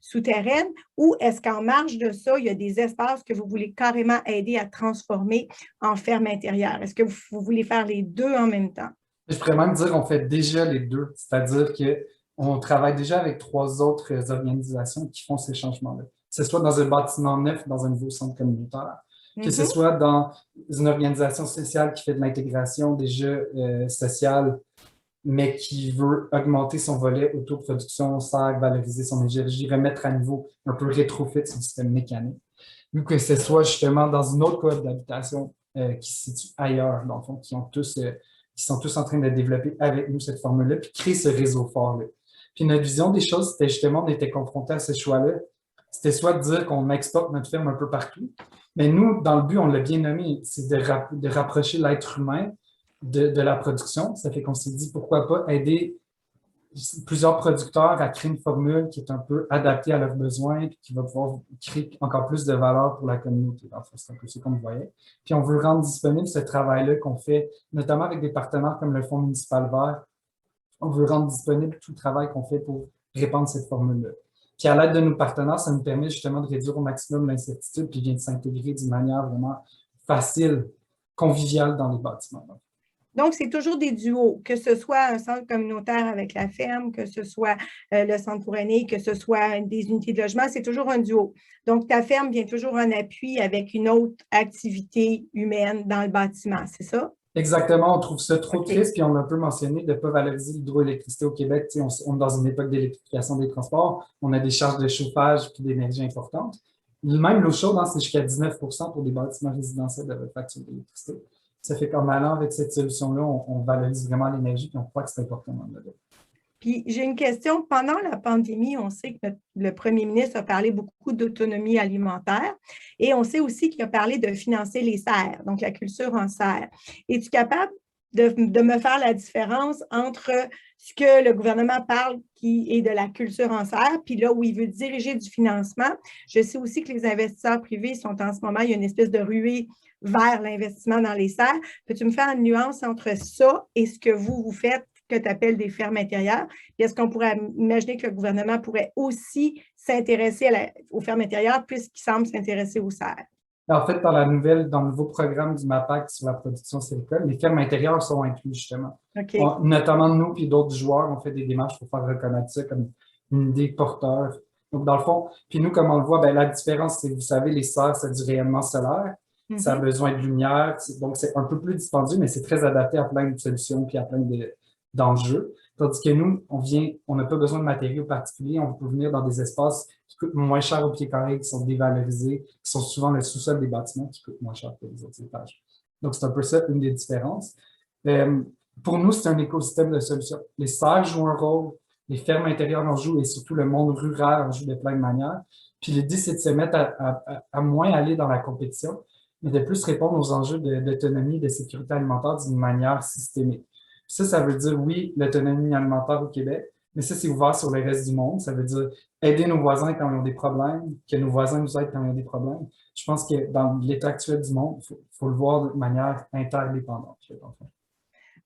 souterraine, ou est-ce qu'en marge de ça, il y a des espaces que vous voulez carrément aider à transformer en ferme intérieure? Est-ce que vous voulez faire les deux en même temps? Je pourrais même dire qu'on fait déjà les deux, c'est-à-dire qu'on travaille déjà avec 3 autres organisations qui font ces changements-là. Que ce soit dans un bâtiment neuf, dans un nouveau centre communautaire, que ce soit dans une organisation sociale qui fait de l'intégration déjà sociale, mais qui veut augmenter son volet autoproduction, SAG, valoriser son énergie, remettre à niveau un peu rétrofit son système mécanique. Ou que ce soit justement dans une autre coop d'habitation qui se situe ailleurs, dans le fond, qui sont tous en train de développer avec nous cette formule-là, puis créer ce réseau fort-là. Puis notre vision des choses, c'était justement, on était confrontés à ce choix-là. C'était soit de dire qu'on exporte notre ferme un peu partout, mais nous, dans le but, on l'a bien nommé, c'est de rapprocher l'être humain de la production. Ça fait qu'on s'est dit, pourquoi pas aider plusieurs producteurs à créer une formule qui est un peu adaptée à leurs besoins et qui va pouvoir créer encore plus de valeur pour la communauté. C'est un peu ce qu'on voyait. Puis on veut rendre disponible ce travail-là qu'on fait, notamment avec des partenaires comme le Fonds municipal vert. On veut rendre disponible tout le travail qu'on fait pour répandre cette formule-là. Puis à l'aide de nos partenaires, ça nous permet justement de réduire au maximum l'incertitude puis vient de s'intégrer d'une manière vraiment facile, conviviale dans les bâtiments. Donc, c'est toujours des duos, que ce soit un centre communautaire avec la ferme, que ce soit le centre pour aînés, que ce soit des unités de logement, c'est toujours un duo. Donc, ta ferme vient toujours en appui avec une autre activité humaine dans le bâtiment, c'est ça? Exactement, on trouve ça trop triste, puis on l'a un peu mentionné, de ne pas valoriser l'hydroélectricité au Québec. On est dans une époque d'électrification des transports, on a des charges de chauffage et d'énergie importantes. Même l'eau chaude, c'est jusqu'à 19 pour des bâtiments résidentiels de votre facture d'électricité. Ça fait qu'en allant avec cette solution-là, on valorise vraiment l'énergie et on croit que c'est important dans le modèle. Puis j'ai une question. Pendant la pandémie, on sait que le premier ministre a parlé beaucoup d'autonomie alimentaire et on sait aussi qu'il a parlé de financer les serres, donc la culture en serre. Es-tu capable de me faire la différence entre ce que le gouvernement parle qui est de la culture en serre, puis là où il veut diriger du financement? Je sais aussi que les investisseurs privés sont en ce moment, il y a une espèce de ruée vers l'investissement dans les serres. Peux-tu me faire une nuance entre ça et ce que vous faites que tu appelles des fermes intérieures. Puis est-ce qu'on pourrait imaginer que le gouvernement pourrait aussi s'intéresser aux fermes intérieures puisqu'il semble s'intéresser aux serres? En fait, dans le nouveau programme du MAPAC sur la production sylvicole, les fermes intérieures sont incluses, justement. OK. Notamment nous et d'autres joueurs, on fait des démarches pour faire reconnaître ça comme une idée porteur. Donc, dans le fond, puis nous, comme on le voit, ben, la différence, c'est que vous savez, les serres, c'est du rayonnement solaire. Ça a besoin de lumière. Donc, c'est un peu plus dispendieux, mais c'est très adapté à plein de solutions puis à plein d'enjeux. Tandis que nous, on n'a pas besoin de matériaux particuliers. On peut venir dans des espaces qui coûtent moins cher au pied carré, qui sont dévalorisés, qui sont souvent le sous-sol des bâtiments, qui coûtent moins cher que les autres étages. Donc, c'est un peu ça, une des différences. Pour nous, c'est un écosystème de solutions. Les serres jouent un rôle, les fermes intérieures en jouent, et surtout le monde rural en joue de plein de manières. Puis l'idée, c'est de se mettre à moins aller dans la compétition, mais de plus répondre aux enjeux d'autonomie et de sécurité alimentaire d'une manière systémique. Ça veut dire, oui, l'autonomie alimentaire au Québec, mais ça, c'est ouvert sur le reste du monde. Ça veut dire aider nos voisins quand ils ont des problèmes, que nos voisins nous aident quand ils ont des problèmes. Je pense que dans l'état actuel du monde, il faut le voir de manière interdépendante.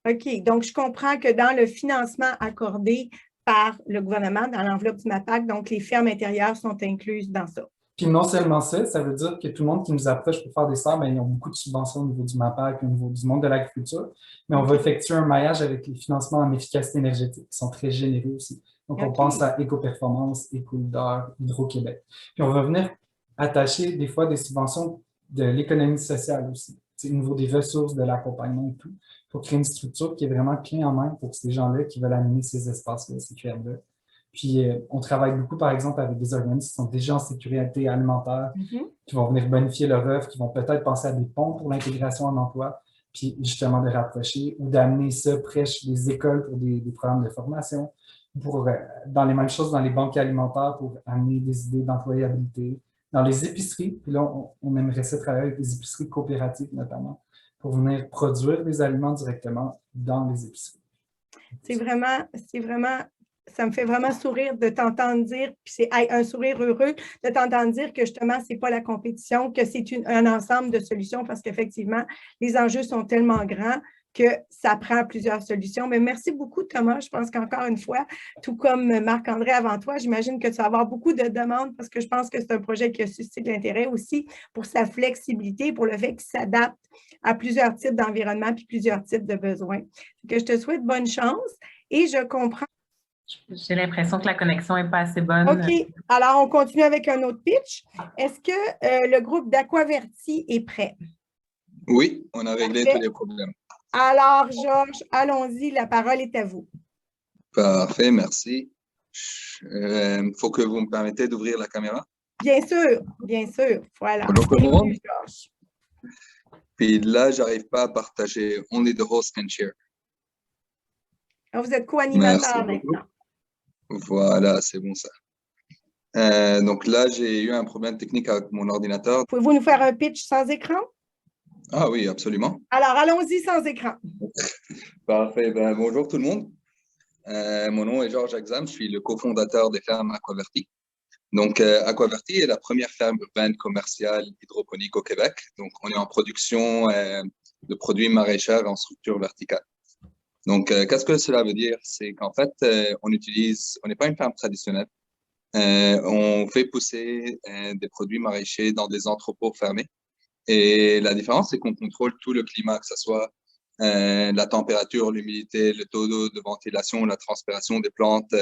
OK. Donc, je comprends que dans le financement accordé par le gouvernement, dans l'enveloppe du MAPAC, donc les fermes intérieures sont incluses dans ça. Puis non seulement ça veut dire que tout le monde qui nous approche pour faire des serres, bien, ils ont beaucoup de subventions au niveau du MAPAC, au niveau du monde de l'agriculture, mais on va effectuer un maillage avec les financements en efficacité énergétique, qui sont très généreux aussi. Donc, on pense à Éco-Performance, Éco-Leader, Hydro-Québec. Puis on va venir attacher des fois des subventions de l'économie sociale aussi, au niveau des ressources, de l'accompagnement et tout, pour créer une structure qui est vraiment clé en main pour ces gens-là qui veulent animer ces espaces-là, ces fermes-là. Puis, on travaille beaucoup, par exemple, avec des organismes qui sont déjà en sécurité alimentaire, qui vont venir bonifier leur œuvre, qui vont peut-être penser à des ponts pour l'intégration en emploi, puis justement de rapprocher ou d'amener ça près des écoles pour des programmes de formation, dans les mêmes choses dans les banques alimentaires pour amener des idées d'employabilité, dans les épiceries. Puis là, on aimerait ça travailler avec des épiceries coopératives notamment pour venir produire des aliments directement dans les épiceries. C'est vraiment, ça me fait vraiment sourire de t'entendre dire, puis c'est un sourire heureux de t'entendre dire que justement, ce n'est pas la compétition, que c'est un ensemble de solutions parce qu'effectivement, les enjeux sont tellement grands que ça prend plusieurs solutions. Mais merci beaucoup, Thomas. Je pense qu'encore une fois, tout comme Marc-André avant toi, j'imagine que tu vas avoir beaucoup de demandes parce que je pense que c'est un projet qui a suscité de l'intérêt aussi pour sa flexibilité, pour le fait qu'il s'adapte à plusieurs types d'environnements puis plusieurs types de besoins. Donc, je te souhaite bonne chance et je comprends. J'ai l'impression que la connexion n'est pas assez bonne. OK. Alors, on continue avec un autre pitch. Est-ce que le groupe d'Aquaverti est prêt? Oui, on a réglé tous les problèmes. Alors, Georges, allons-y. La parole est à vous. Parfait, merci. Il faut que vous me permettez d'ouvrir la caméra. Bien sûr, bien sûr. Voilà. Bonjour tout le monde. Georges. Puis là, j'arrive pas à partager. Only the host can share. Alors, vous êtes co-animateur maintenant. Voilà, c'est bon ça. Donc là, j'ai eu un problème technique avec mon ordinateur. Pouvez-vous nous faire un pitch sans écran? Ah oui, absolument. Alors, allons-y sans écran. Parfait. Bonjour tout le monde. Mon nom est Georges Axam. Je suis le cofondateur des fermes Aquaverti. Donc, Aquaverti est la première ferme urbaine commerciale hydroponique au Québec. Donc, on est en production de produits maraîchers en structure verticale. Donc, qu'est-ce que cela veut dire? C'est qu'en fait, on n'est pas une ferme traditionnelle. On fait pousser des produits maraîchers dans des entrepôts fermés. Et la différence, c'est qu'on contrôle tout le climat, que ce soit la température, l'humidité, le taux de ventilation, la transpiration des plantes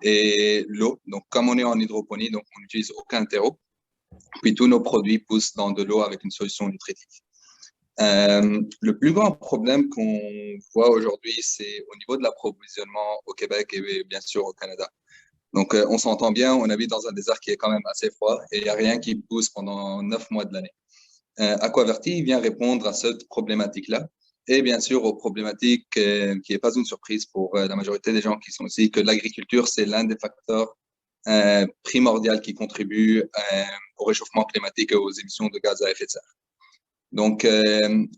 et l'eau. Donc, comme on est en hydroponie, donc on n'utilise aucun terreau. Puis, tous nos produits poussent dans de l'eau avec une solution nutritique. Le plus grand problème qu'on voit aujourd'hui, c'est au niveau de l'approvisionnement au Québec et bien sûr au Canada. Donc, on s'entend bien, on habite dans un désert qui est quand même assez froid et il n'y a rien qui pousse pendant 9 mois de l'année. Aquaverti vient répondre à cette problématique-là et bien sûr aux problématiques qui n'est pas une surprise pour la majorité des gens qui sont ici, que l'agriculture, c'est l'un des facteurs primordiaux qui contribuent au réchauffement climatique et aux émissions de gaz à effet de serre. Donc,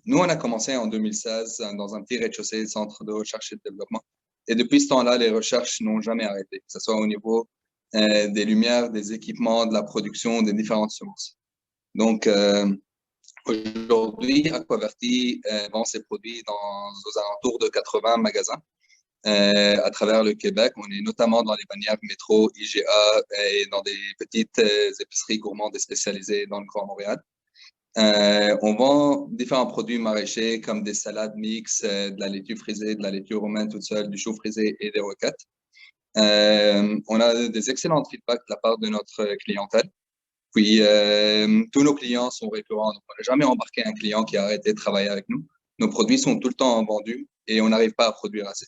nous, on a commencé en 2016 dans un petit rez-de-chaussée, centre de recherche et de développement. Et depuis ce temps-là, les recherches n'ont jamais arrêté, que ce soit au niveau des lumières, des équipements, de la production, des différentes semences. Donc, aujourd'hui, Aquaverti vend ses produits aux alentours de 80 magasins. à travers le Québec. On est notamment dans les bannières métro, IGA et dans des petites épiceries gourmandes et spécialisées dans le Grand Montréal. On vend différents produits maraîchers comme des salades mixtes, de la laitue frisée, de la laitue romaine toute seule, du chou frisé et des roquettes. On a des excellents feedbacks de la part de notre clientèle. Puis, tous nos clients sont récurrents. Donc, on n'a jamais embarqué un client qui a arrêté de travailler avec nous. Nos produits sont tout le temps vendus et on n'arrive pas à produire assez.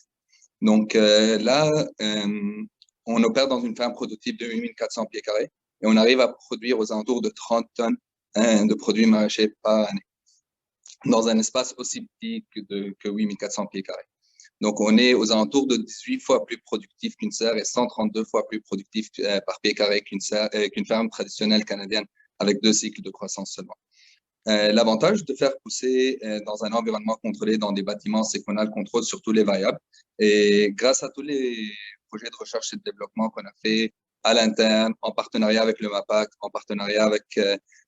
Donc là, on opère dans une ferme prototype de 8400 pieds carrés et on arrive à produire aux alentours de 30 tonnes de produits maraîchers par année dans un espace aussi petit que 8400 pieds carrés. Donc, on est aux alentours de 18 fois plus productif qu'une serre et 132 fois plus productif par pied carré qu'une ferme traditionnelle canadienne avec 2 cycles de croissance seulement. L'avantage de faire pousser dans un environnement contrôlé dans des bâtiments, c'est qu'on a le contrôle sur tous les variables. Et grâce à tous les projets de recherche et de développement qu'on a fait à l'interne, en partenariat avec le MAPAC, en partenariat avec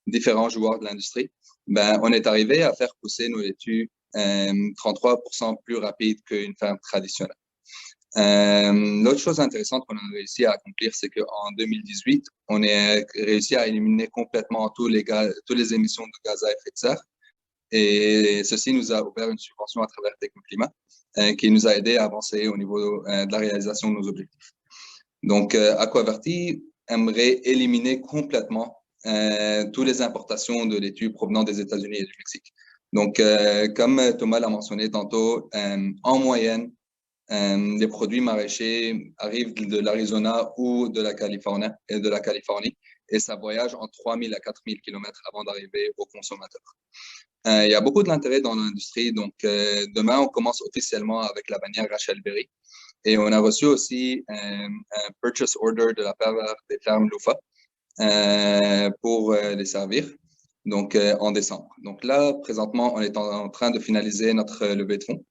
différents joueurs de l'industrie, ben, on est arrivé à faire pousser nos laitues 33% plus rapide qu'une ferme traditionnelle. L'autre chose intéressante qu'on a réussi à accomplir, c'est qu'en 2018, on a réussi à éliminer complètement tous les émissions de gaz à effet de serre. Et ceci nous a ouvert une subvention à travers Technoclimat qui nous a aidé à avancer au niveau de la réalisation de nos objectifs. Donc, Aquaverty aimerait éliminer complètement toutes les importations de laitue provenant des États-Unis et du Mexique. Donc, comme Thomas l'a mentionné tantôt, en moyenne, les produits maraîchers arrivent de l'Arizona ou de la Californie et ça voyage en 3000 à 4000 km avant d'arriver au consommateur. Il y a beaucoup de l'intérêt dans l'industrie. Donc, demain, on commence officiellement avec la bannière Rachel Berry et on a reçu aussi un purchase order de la part des fermes Lufa pour les servir. Donc, en décembre. Donc là, présentement, on est en train de finaliser notre levée de fonds.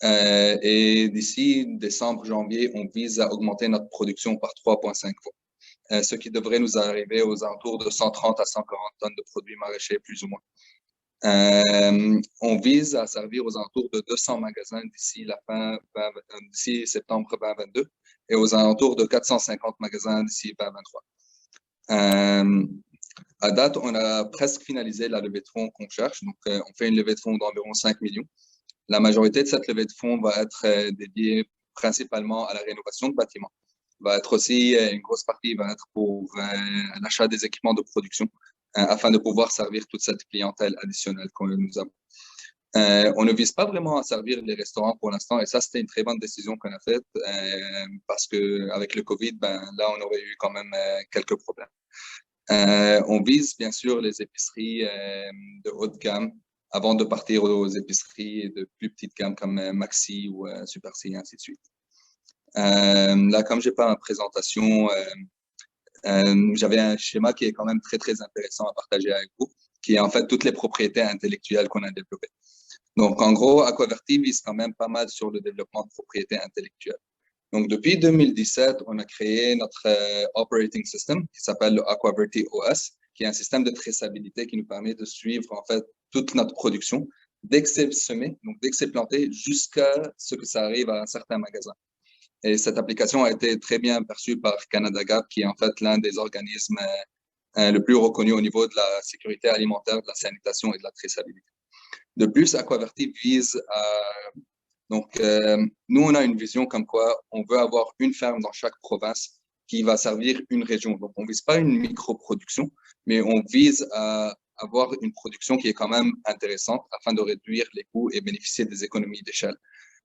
Et d'ici décembre, janvier, on vise à augmenter notre production par 3,5 fois, ce qui devrait nous arriver aux alentours de 130 à 140 tonnes de produits maraîchers, plus ou moins. On vise à servir aux alentours de 200 magasins d'ici septembre 2022 et aux alentours de 450 magasins d'ici 2023. À date, on a presque finalisé la levée de fonds qu'on cherche. Donc, on fait une levée de fonds d'environ 5 millions. La majorité de cette levée de fonds va être dédiée principalement à la rénovation de bâtiments. Va être aussi, une grosse partie va être pour l'achat des équipements de production afin de pouvoir servir toute cette clientèle additionnelle que nous avons. On ne vise pas vraiment à servir les restaurants pour l'instant et ça, c'était une très bonne décision qu'on a faite parce qu'avec le COVID, ben, là, on aurait eu quand même quelques problèmes. On vise bien sûr les épiceries de haute gamme avant de partir aux épiceries de plus petite gamme comme Maxi ou Super C, et ainsi de suite. Là, comme je n'ai pas ma présentation, j'avais un schéma qui est quand même très, très intéressant à partager avec vous, qui est en fait toutes les propriétés intellectuelles qu'on a développées. Donc, en gros, Aquaverty vise quand même pas mal sur le développement de propriétés intellectuelles. Donc, depuis 2017, on a créé notre operating system qui s'appelle le Aquaverty OS, qui est un système de traçabilité qui nous permet de suivre en fait toute notre production dès que c'est semé, donc dès que c'est planté, jusqu'à ce que ça arrive à un certain magasin. Et cette application a été très bien perçue par Canada Gap, qui est en fait l'un des organismes le plus reconnus au niveau de la sécurité alimentaire, de la sanitation et de la traçabilité. De plus, Aquaverty vise à... Donc, nous, on a une vision comme quoi on veut avoir une ferme dans chaque province qui va servir une région. Donc, on ne vise pas une micro-production, mais on vise à avoir une production qui est quand même intéressante afin de réduire les coûts et bénéficier des économies d'échelle.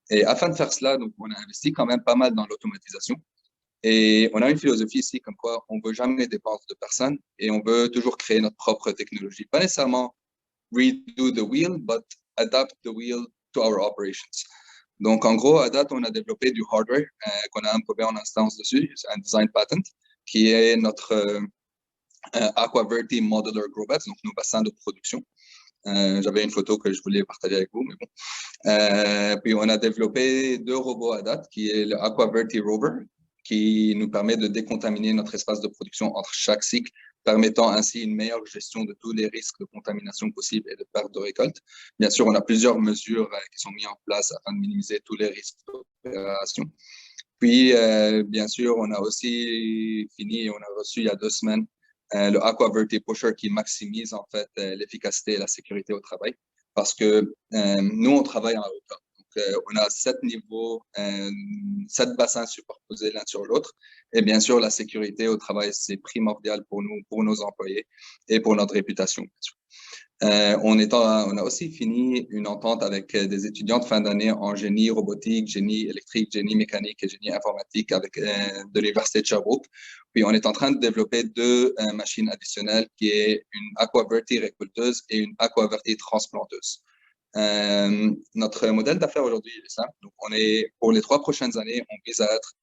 Et afin de faire cela, donc, on a investi quand même pas mal dans l'automatisation. Et on a une philosophie ici comme quoi on ne veut jamais dépendre de personne et on veut toujours créer notre propre technologie. Pas nécessairement redo the wheel, but adapt the wheel to our operations. Donc, en gros, à date, on a développé du hardware qu'on a un brevet en instance dessus, un design patent, qui est notre Aquaverty Modular Grow Beds, donc nos bassins de production. J'avais une photo que je voulais partager avec vous, mais bon. Puis, on a développé 2 robots à date, qui est le Aquaverty Rover, qui nous permet de décontaminer notre espace de production entre chaque cycle, permettant ainsi une meilleure gestion de tous les risques de contamination possibles et de perte de récolte. Bien sûr, on a plusieurs mesures qui sont mises en place afin de minimiser tous les risques opérations. Puis, bien sûr, on a aussi fini, on a reçu il y a 2 semaines le AquaVerti Pusher qui maximise en fait l'efficacité et la sécurité au travail parce que nous, on travaille en hauteur. On a 7 niveaux, 7 bassins superposés l'un sur l'autre. Et bien sûr, la sécurité au travail, c'est primordial pour nous, pour nos employés et pour notre réputation. On a aussi fini une entente avec des étudiants de fin d'année en génie robotique, génie électrique, génie mécanique et génie informatique de l'Université de Sherbrooke. Puis, on est en train de développer 2 machines additionnelles qui est une AquaVerti récolteuse et une AquaVerti transplanteuse. Notre modèle d'affaires aujourd'hui est simple. Donc, pour les 3 prochaines années, on vise à être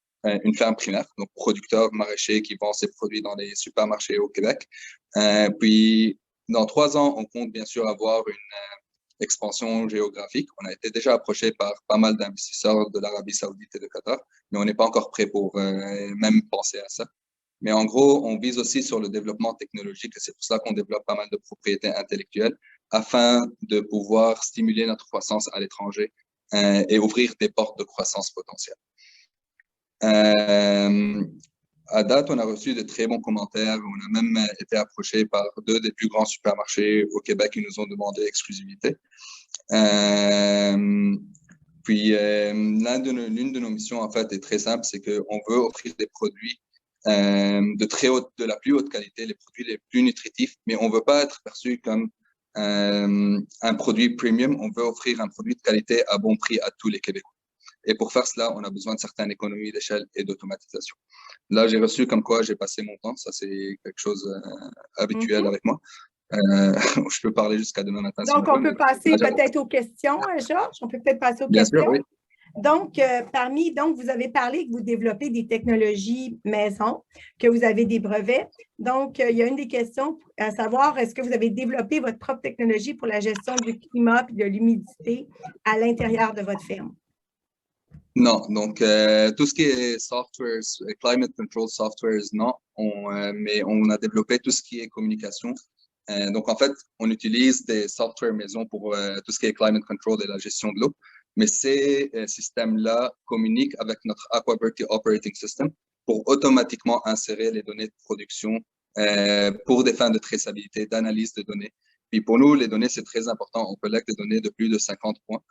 une ferme primaire, donc producteur maraîcher qui vend ses produits dans les supermarchés au Québec. Puis, dans 3 ans, on compte bien sûr avoir une expansion géographique. On a été déjà approché par pas mal d'investisseurs de l'Arabie Saoudite et de Qatar, mais on n'est pas encore prêt pour même penser à ça. Mais en gros, on vise aussi sur le développement technologique et c'est pour ça qu'on développe pas mal de propriétés intellectuelles afin de pouvoir stimuler notre croissance à l'étranger et ouvrir des portes de croissance potentielles. À date, on a reçu de très bons commentaires. On a même été approché par 2 des plus grands supermarchés au Québec qui nous ont demandé l'exclusivité. Puis, l'une de nos missions, en fait, est très simple, c'est qu'on veut offrir des produits de la plus haute qualité, les produits les plus nutritifs, mais on ne veut pas être perçu comme un produit premium. On veut offrir un produit de qualité à bon prix à tous les Québécois. Et pour faire cela, on a besoin de certaines économies d'échelle et d'automatisation. Là, j'ai reçu comme quoi j'ai passé mon temps. Ça, c'est quelque chose habituel avec moi. Je peux parler jusqu'à demain matin. Donc, on peut passer peut-être aux questions, Georges. On peut peut-être passer aux questions. Bien sûr, oui. Donc, vous avez parlé que vous développez des technologies maison, que vous avez des brevets. Donc, il y a une des questions à savoir, est-ce que vous avez développé votre propre technologie pour la gestion du climat et de l'humidité à l'intérieur de votre ferme? Non, donc tout ce qui est software, climate control software, non, mais on a développé tout ce qui est communication. Donc en fait, on utilise des softwares maison pour tout ce qui est climate control et la gestion de l'eau, mais ces systèmes-là communiquent avec notre AquaVerti Operating System pour automatiquement insérer les données de production pour des fins de traçabilité, d'analyse de données. Puis pour nous, les données, c'est très important. On collecte des données de plus de 50 points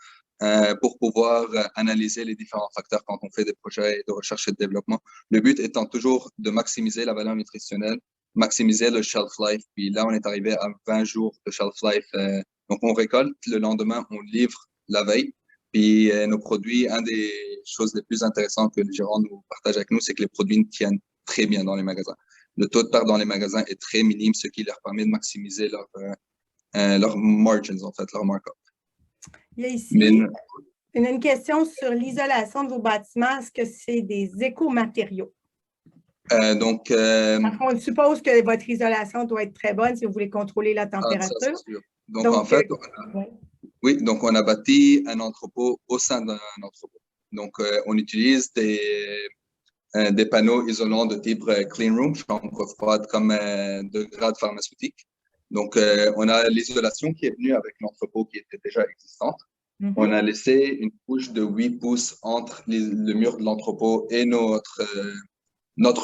pour pouvoir analyser les différents facteurs quand on fait des projets de recherche et de développement. Le but étant toujours de maximiser la valeur nutritionnelle, maximiser le shelf life. Puis là, on est arrivé à 20 jours de shelf life. Donc, on récolte, le lendemain, on livre la veille. Puis nos produits, une des choses les plus intéressantes que les gérants nous partagent avec nous, c'est que les produits tiennent très bien dans les magasins. Le taux de perte dans les magasins est très minime, ce qui leur permet de maximiser leurs margins, en fait, leur markup. Il y a ici une question sur l'isolation de vos bâtiments. Est-ce que c'est des écomatériaux? On suppose que votre isolation doit être très bonne si vous voulez contrôler la température. Ça, c'est sûr. Donc, en fait, donc on a bâti un entrepôt au sein d'un entrepôt. Donc, on utilise des panneaux isolants de type clean room, chambre froide, comme de grade pharmaceutique. Donc, on a l'isolation qui est venue avec l'entrepôt qui était déjà existante. On a laissé une couche de 8 pouces entre le mur de l'entrepôt et notre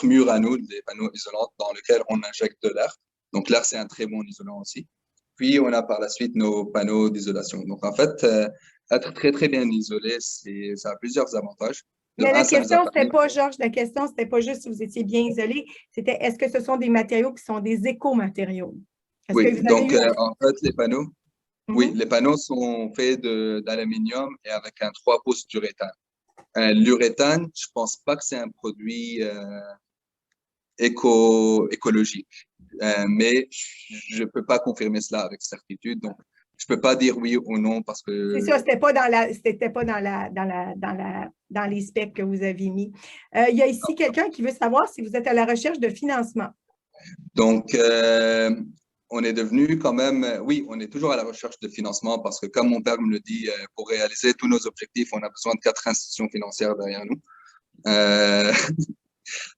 mur à nous, des panneaux isolants dans lesquels on injecte de l'air. Donc, l'air, c'est un très bon isolant aussi. Puis, on a par la suite nos panneaux d'isolation. Donc, en fait, être très, très bien isolé, ça a plusieurs avantages. Mais la question, c'était pas, Georges, la question, c'était pas juste si vous étiez bien isolé, c'était est-ce que ce sont des matériaux qui sont des écomatériaux? Oui, donc en fait, les panneaux, oui, les panneaux sont faits d'aluminium et avec un 3 pouces d'uréthane. L'uréthane, je pense pas que c'est un produit écologique, mais je peux pas confirmer cela avec certitude, donc je peux pas dire oui ou non parce que… C'est ça, c'était pas dans les specs que vous aviez mis. Il y a ici quelqu'un qui veut savoir si vous êtes à la recherche de financement. Donc, on est devenu quand même, oui, on est toujours à la recherche de financement parce que comme mon père me le dit, pour réaliser tous nos objectifs, on a besoin de 4 institutions financières derrière nous.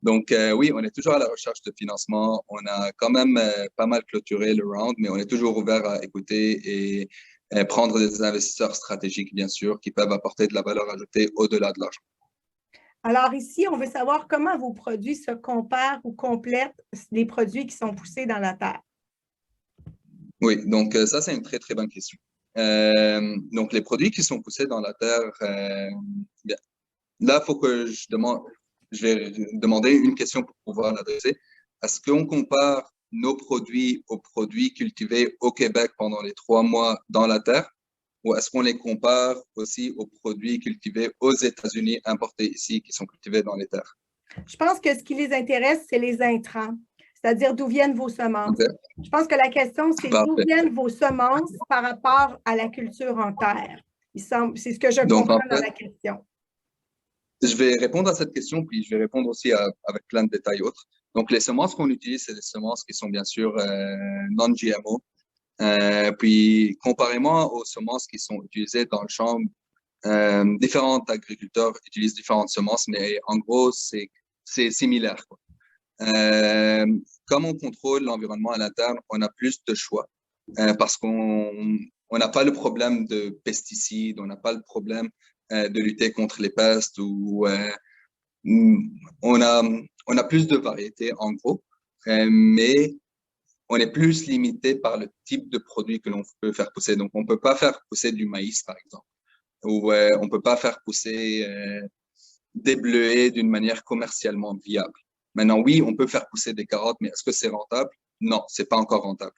Donc, oui, on est toujours à la recherche de financement. On a quand même pas mal clôturé le round, mais on est toujours ouvert à écouter et prendre des investisseurs stratégiques, bien sûr, qui peuvent apporter de la valeur ajoutée au-delà de l'argent. Alors ici, on veut savoir comment vos produits se comparent ou complètent les produits qui sont poussés dans la terre. Oui, donc ça, c'est une très, très bonne question. Donc, les produits qui sont poussés dans la terre, bien, là, il faut que je vais demander une question pour pouvoir l'adresser. Est-ce qu'on compare nos produits aux produits cultivés au Québec pendant les 3 mois dans la terre, ou est-ce qu'on les compare aussi aux produits cultivés aux États-Unis, importés ici, qui sont cultivés dans les terres? Je pense que ce qui les intéresse, c'est les intrants, c'est-à-dire d'où viennent vos semences. Okay. Je pense que la question, c'est d'où Parfait. viennent vos semences par rapport à la culture en terre. C'est ce que je Donc, comprends en dans fait, la question. je vais répondre à cette question, puis je vais répondre aussi avec plein de détails autres. Donc, les semences qu'on utilise, c'est des semences qui sont bien sûr non-GMO. Puis, comparément aux semences qui sont utilisées dans le champ, différents agriculteurs utilisent différentes semences, mais en gros, c'est similaire, quoi. Comme on contrôle l'environnement à l'interne, on a plus de choix parce qu'on n'a pas le problème de pesticides, on n'a pas le problème de lutter contre les pestes ou on a plus de variétés en gros, mais on est plus limité par le type de produit que l'on peut faire pousser. Donc, on peut pas faire pousser du maïs, par exemple, ou on peut pas faire pousser des bleuets d'une manière commercialement viable. Maintenant, oui, on peut faire pousser des carottes, mais est-ce que c'est rentable? Non, c'est pas encore rentable.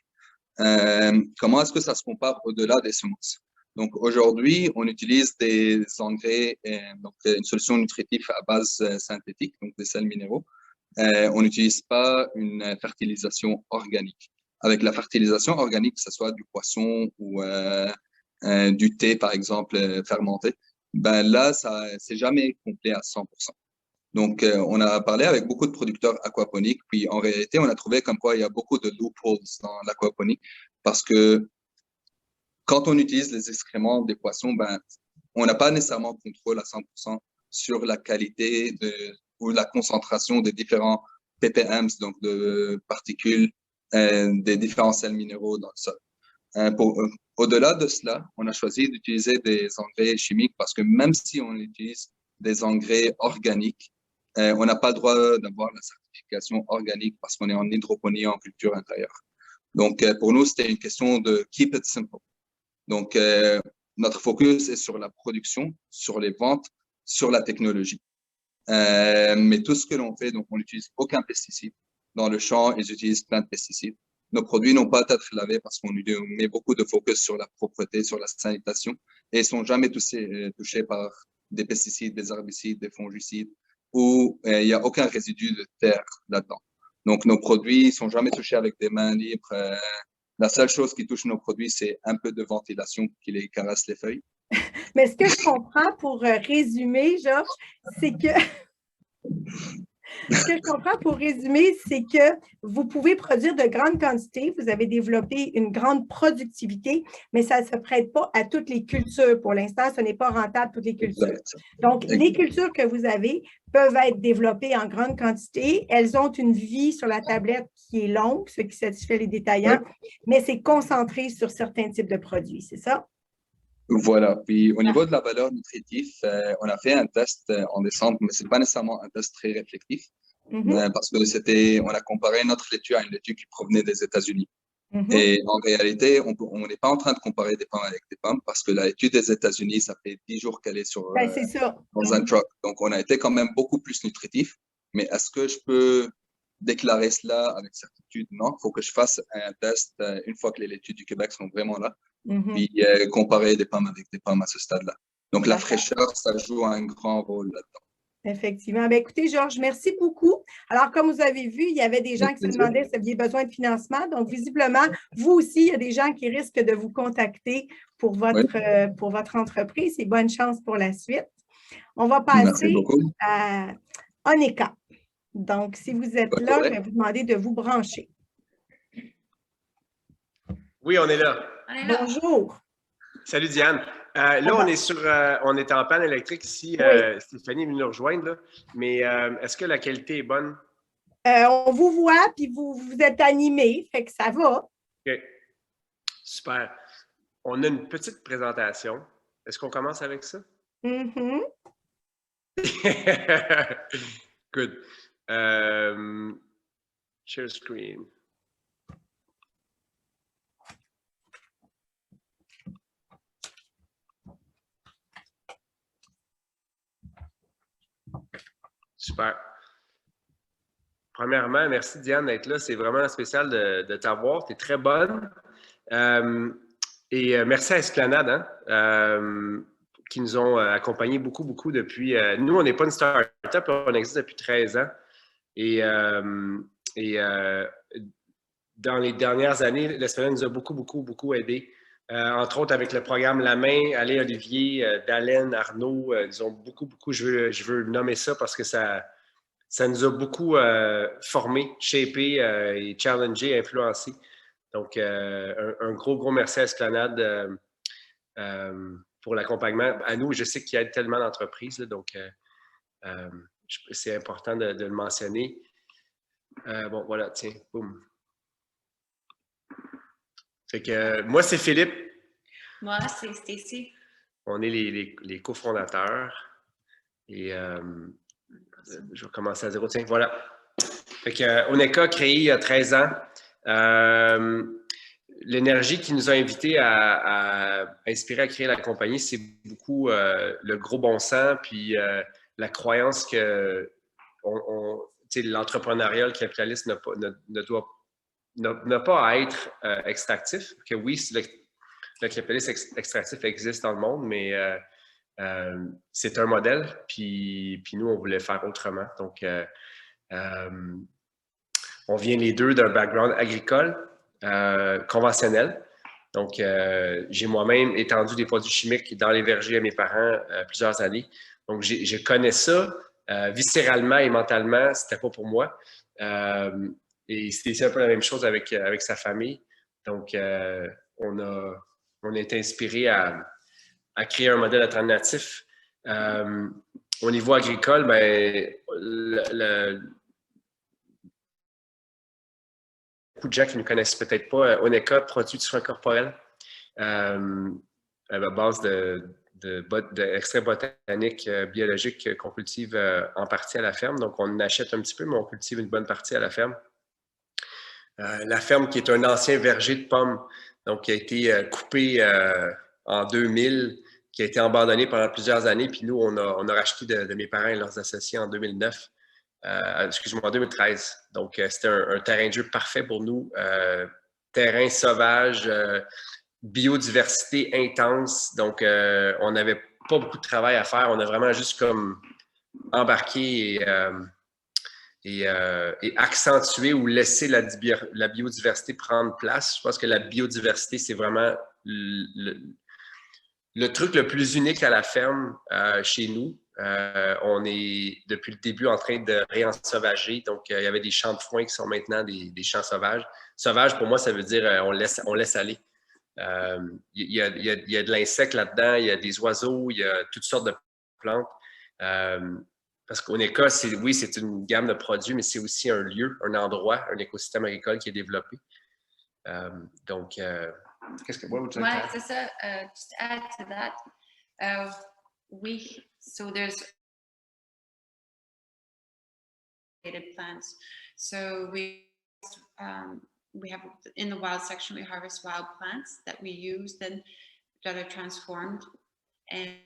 Comment est-ce que ça se compare au-delà des semences? Donc, aujourd'hui, on utilise des engrais, donc une solution nutritive à base synthétique, donc des sels minéraux. On n'utilise pas une fertilisation organique. Avec la fertilisation organique, que ce soit du poisson ou du thé, par exemple, fermenté, ben là, ça c'est jamais complet à 100%. Donc, on a parlé avec beaucoup de producteurs aquaponiques, puis en réalité, on a trouvé comme quoi il y a beaucoup de loopholes dans l'aquaponie parce que quand on utilise les excréments des poissons, ben, on n'a pas nécessairement contrôle à 100% sur la qualité ou la concentration des différents ppm, donc de particules des différents sels minéraux dans le sol. Au-delà de cela, on a choisi d'utiliser des engrais chimiques parce que même si on utilise des engrais organiques, on n'a pas le droit d'avoir la certification organique parce qu'on est en hydroponie en culture intérieure. Donc, pour nous, c'était une question de keep it simple. Donc, notre focus est sur la production, sur les ventes, sur la technologie. Mais tout ce que l'on fait, donc on n'utilise aucun pesticide. Dans le champ, ils utilisent plein de pesticides. Nos produits n'ont pas à être lavés parce qu'on met beaucoup de focus sur la propreté, sur la sanitation, et ils sont jamais touchés par des pesticides, des herbicides, des fongicides, où il n'y a aucun résidu de terre là-dedans. Donc, nos produits sont jamais touchés avec des mains libres. La seule chose qui touche nos produits, c'est un peu de ventilation qui les caresse les feuilles. Mais ce que je comprends pour résumer, Georges, c'est que ce que je comprends pour résumer, c'est que vous pouvez produire de grandes quantités, vous avez développé une grande productivité, mais ça ne se prête pas à toutes les cultures. Pour l'instant, ce n'est pas rentable toutes les cultures. Exact. Donc, les cultures que vous avez peuvent être développées en grande quantité. Elles ont une vie sur la tablette qui est longue, ce qui satisfait les détaillants, mais c'est concentré sur certains types de produits, c'est ça? Voilà. Puis au niveau de la valeur nutritive, on a fait un test en décembre, mais c'est pas nécessairement un test très réflectif parce que on a comparé notre laitue à une laitue qui provenait des États-Unis. Et en réalité, on n'est pas en train de comparer des pommes avec des pommes parce que la laitue des États-Unis, ça fait 10 jours qu'elle est c'est ça. dans un truck. Donc, on a été quand même beaucoup plus nutritif. Mais est-ce que je peux déclarer cela avec certitude? Non, il faut que je fasse un test une fois que les laitues du Québec sont vraiment là. Puis comparer des pommes avec des pommes à ce stade-là. Donc, la fraîcheur, ça joue un grand rôle là-dedans. Effectivement. Bien, écoutez, Georges, merci beaucoup. Alors, comme vous avez vu, il y avait des gens qui se demandaient si vous aviez besoin de financement. Donc, visiblement, vous aussi, il y a des gens qui risquent de vous contacter pour votre entreprise. Et bonne chance pour la suite. On va passer à Onika. Donc, si vous êtes là, je vais vous demander de vous brancher. Oui, on est là. Bonjour. Salut Diane. Là, on est en panne électrique ici. Stéphanie est venue nous rejoindre. Là. Mais est-ce que la qualité est bonne? On vous voit, puis vous êtes animé, fait que ça va. OK. Super. On a une petite présentation. Est-ce qu'on commence avec ça? Good. Share screen. Super. Premièrement, merci Diane d'être là. C'est vraiment spécial de t'avoir. Tu es très bonne. Merci à Esplanade qui nous ont accompagnés beaucoup depuis. Nous, on n'est pas une start-up, on existe depuis 13 ans. Dans les dernières années, l'Esplanade nous a beaucoup aidés. Entre autres avec le programme La Main, Alain Olivier, Dalen, Arnaud, ils ont beaucoup, je veux nommer ça parce que ça nous a beaucoup formés, shapés et challengés, influencés. Donc, un gros merci à Esplanade pour l'accompagnement. À nous, je sais qu'il y a tellement d'entreprises, donc c'est important de le mentionner. Bon, voilà, tiens, boum. Fait que moi, c'est Philippe. Moi, c'est Stacy. On est les cofondateurs. Et je vais commencer à zéro. Tiens, voilà. Fait que Oneka, créé il y a 13 ans. L'énergie qui nous a invités à inspirer à créer la compagnie, c'est beaucoup le gros bon sens, puis la croyance que l'entrepreneuriat, le capitaliste n'a pas à être extractif. Que oui, le capitalisme extractif existe dans le monde, mais c'est un modèle, puis nous, on voulait faire autrement. Donc, on vient les deux d'un background agricole, conventionnel. Donc, j'ai moi-même étendu des produits chimiques dans les vergers à mes parents plusieurs années. Donc, je connais ça viscéralement et mentalement, c'était pas pour moi. Et c'était un peu la même chose avec sa famille. Donc, on a été inspiré à créer un modèle alternatif. Au niveau agricole, ben, beaucoup de gens qui ne connaissent peut-être pas, Oneka produit du soin corporel à base d'extraits botaniques biologiques qu'on cultive en partie à la ferme. Donc, on achète un petit peu, mais on cultive une bonne partie à la ferme. La ferme qui est un ancien verger de pommes, donc qui a été coupé en 2000, qui a été abandonné pendant plusieurs années. Puis nous, on a racheté de mes parents et leurs associés en 2009. En 2013. Donc, c'était un terrain de jeu parfait pour nous. Terrain sauvage, biodiversité intense. Donc, on n'avait pas beaucoup de travail à faire. On a vraiment juste comme embarqué et accentuer ou laisser la biodiversité prendre place. Je pense que la biodiversité, c'est vraiment le truc le plus unique à la ferme chez nous. On est depuis le début en train de réensauvager. Donc, il y avait des champs de foin qui sont maintenant des champs sauvages. Sauvage, pour moi, ça veut dire on laisse aller. Il y a de l'insecte là-dedans, il y a des oiseaux, il y a toutes sortes de plantes. Parce qu'Oneka, oui, c'est une gamme de produits, mais c'est aussi un lieu, un endroit, un écosystème agricole qui est développé. Donc, qu'est-ce que moi, ouais, c'est ça. Just to add to that, so there's plants. So we have in the wild section, we harvest wild plants that we use then that are transformed, and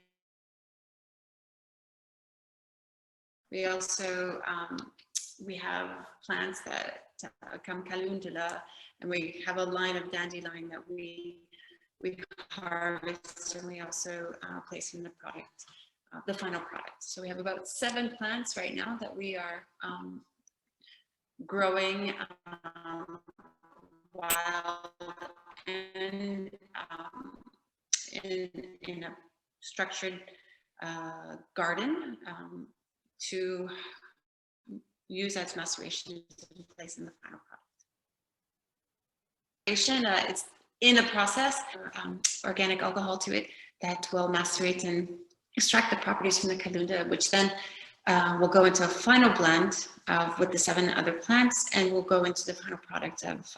we also we have plants that come calendula, and we have a line of dandelion that we harvest, and we also place in the product, the final product. So we have about 7 plants right now that we are growing wild and in a structured garden to use as maceration in place in the final product. It's in a process, organic alcohol to it that will macerate and extract the properties from the calendula, which then will go into a final blend with the 7 other plants, and we'll go into the final product of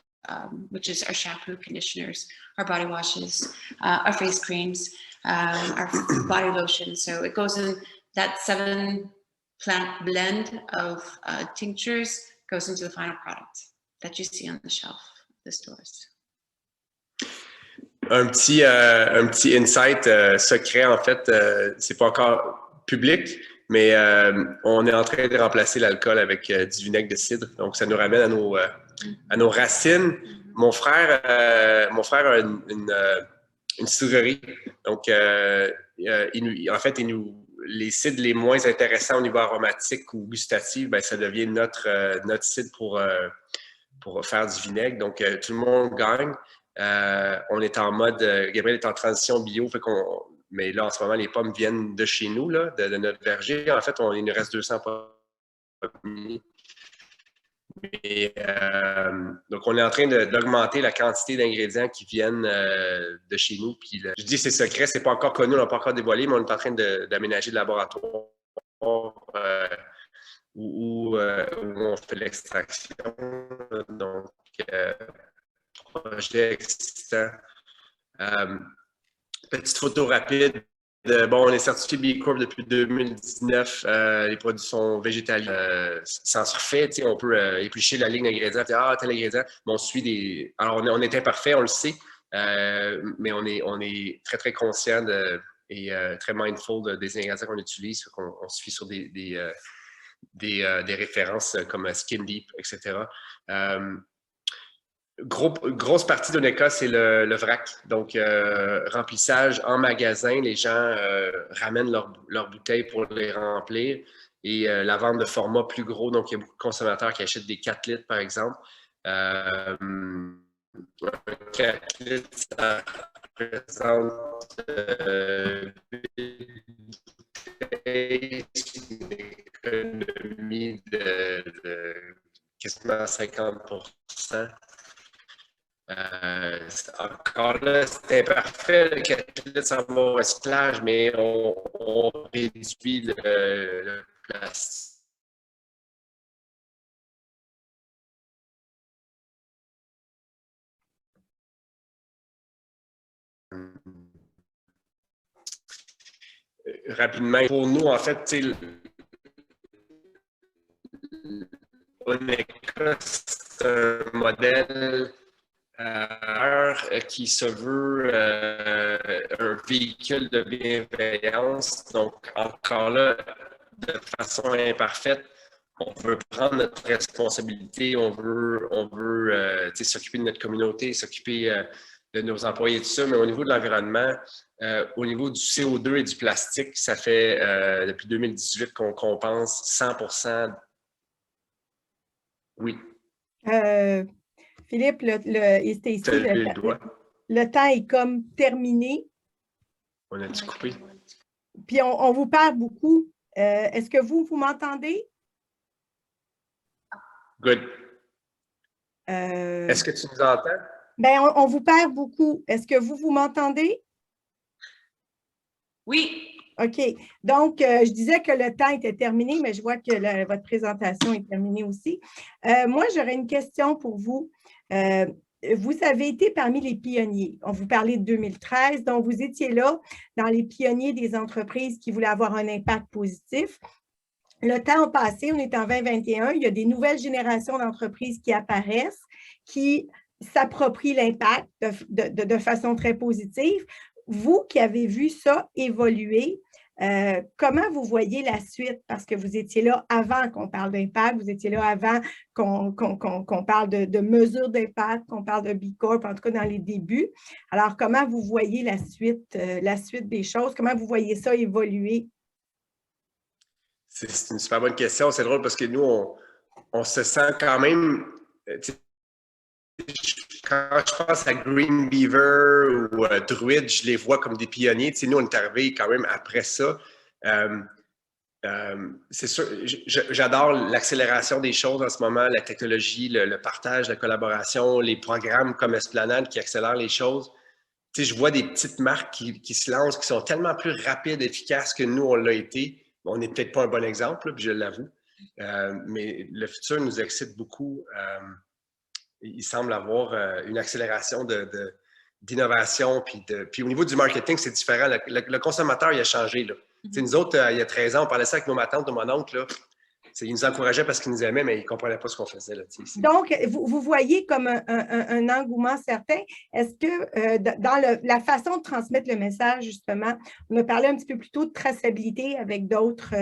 which is our shampoo, conditioners, our body washes, our face creams, our body lotion. So it goes in that 7 plant blend of tinctures goes into the final product that you see on the shelf of the stores. Un petit insight secret, en fait, c'est pas encore public, mais on est en train de remplacer l'alcool avec du vinaigre de cidre. Donc, ça nous ramène à nos racines. Mon frère a une cidrerie. Donc, les cidres les moins intéressants au niveau aromatique ou gustatif, ben, ça devient notre cidre pour faire du vinaigre. Donc, tout le monde gagne. On est en mode, Gabriel est en transition bio, mais là, en ce moment, les pommes viennent de chez nous, là, de notre verger. En fait, il nous reste 200 pommes. Mais, donc, on est en train d'augmenter la quantité d'ingrédients qui viennent de chez nous. Puis, je dis c'est secret, c'est pas encore connu, on n'a pas encore dévoilé, mais on est en train d'aménager le laboratoire où on fait l'extraction. Donc, projet excitant. Petite photo rapide. Bon, on est certifié B Corp depuis 2019. Les produits sont végétaliens. Sans surfait, on peut éplucher la ligne d'ingrédients. Tel ingrédient. Mais on suit des. Alors, on est imparfait, on le sait, mais on est très, très conscient et très mindful des ingrédients qu'on utilise. On suit sur des références comme Skin Deep, etc. Grosse partie de l'Oneka, c'est le vrac. Donc, remplissage en magasin, les gens ramènent leurs bouteilles pour les remplir. Et la vente de format plus gros, donc il y a beaucoup de consommateurs qui achètent des 4 litres, par exemple. 4 litres, ça représente une économie de quasiment 50%. Encore là, c'est imparfait, le 4 litres sans au recyclage, mais on réduit le plastique. Rapidement, pour nous, en fait, Oneka, c'est un modèle qui se veut un véhicule de bienveillance. Donc, encore là, de façon imparfaite, on veut prendre notre responsabilité, on veut s'occuper de notre communauté, s'occuper de nos employés, tout ça, mais au niveau de l'environnement, au niveau du CO2 et du plastique, ça fait depuis 2018 qu'on compense 100%. Oui. Philippe, et Stacy, le temps est comme terminé. On a dû couper. Puis on vous perd beaucoup. Est-ce que vous m'entendez? Good. Est-ce que tu nous entends? Bien, on vous perd beaucoup. Est-ce que vous m'entendez? Oui. OK. Donc, je disais que le temps était terminé, mais je vois que votre présentation est terminée aussi. Moi, j'aurais une question pour vous. Vous avez été parmi les pionniers. On vous parlait de 2013, donc vous étiez là dans les pionniers des entreprises qui voulaient avoir un impact positif. Le temps a passé, on est en 2021, il y a des nouvelles générations d'entreprises qui apparaissent, qui s'approprient l'impact de façon très positive. Vous qui avez vu ça évoluer, comment vous voyez la suite? Parce que vous étiez là avant qu'on parle d'impact, vous étiez là avant qu'on parle de mesures d'impact, qu'on parle de B Corp, en tout cas dans les débuts. Alors, comment vous voyez la suite des choses? Comment vous voyez ça évoluer? C'est une super bonne question. C'est drôle parce que nous, on se sent quand même... Quand je pense à Green Beaver ou Druid, je les vois comme des pionniers. Nous, on est arrivés quand même après ça. C'est sûr, j'adore l'accélération des choses en ce moment, la technologie, le partage, la collaboration, les programmes comme Esplanade qui accélèrent les choses. Je vois des petites marques qui se lancent, qui sont tellement plus rapides, efficaces que nous, on l'a été. On n'est peut-être pas un bon exemple, puis je l'avoue. Mais le futur nous excite beaucoup. Il semble avoir une accélération d'innovation. Puis au niveau du marketing, c'est différent. Le consommateur, il a changé. Là. Nous autres, il y a 13 ans, on parlait ça avec ma tante ou mon oncle. Là. Ils nous encourageaient parce qu'ils nous aimaient, mais ils ne comprenaient pas ce qu'on faisait. Là, donc, vous voyez comme un engouement certain. Est-ce que dans la façon de transmettre le message, justement, on a parlé un petit peu plus tôt de traçabilité avec d'autres,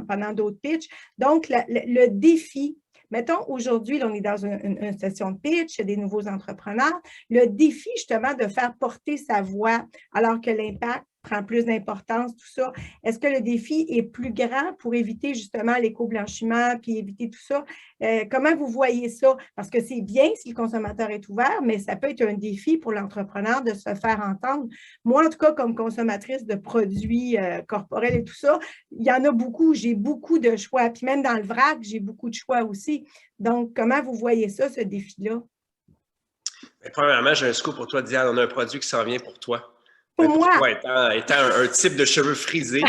pendant d'autres pitchs. Donc, le défi, mettons, aujourd'hui, on est dans une session de pitch, il y a des nouveaux entrepreneurs. Le défi, justement, de faire porter sa voix alors que l'impact prend plus d'importance, tout ça. Est-ce que le défi est plus grand pour éviter justement l'éco-blanchiment puis éviter tout ça? Comment vous voyez ça? Parce que c'est bien si le consommateur est ouvert, mais ça peut être un défi pour l'entrepreneur de se faire entendre. Moi, en tout cas, comme consommatrice de produits corporels et tout ça, il y en a beaucoup. J'ai beaucoup de choix. Puis même dans le vrac, j'ai beaucoup de choix aussi. Donc, comment vous voyez ça, ce défi-là? Premièrement, j'ai un scoop pour toi, Diane. On a un produit qui s'en vient pour toi. Pour moi. Toi, étant un type de cheveux frisés.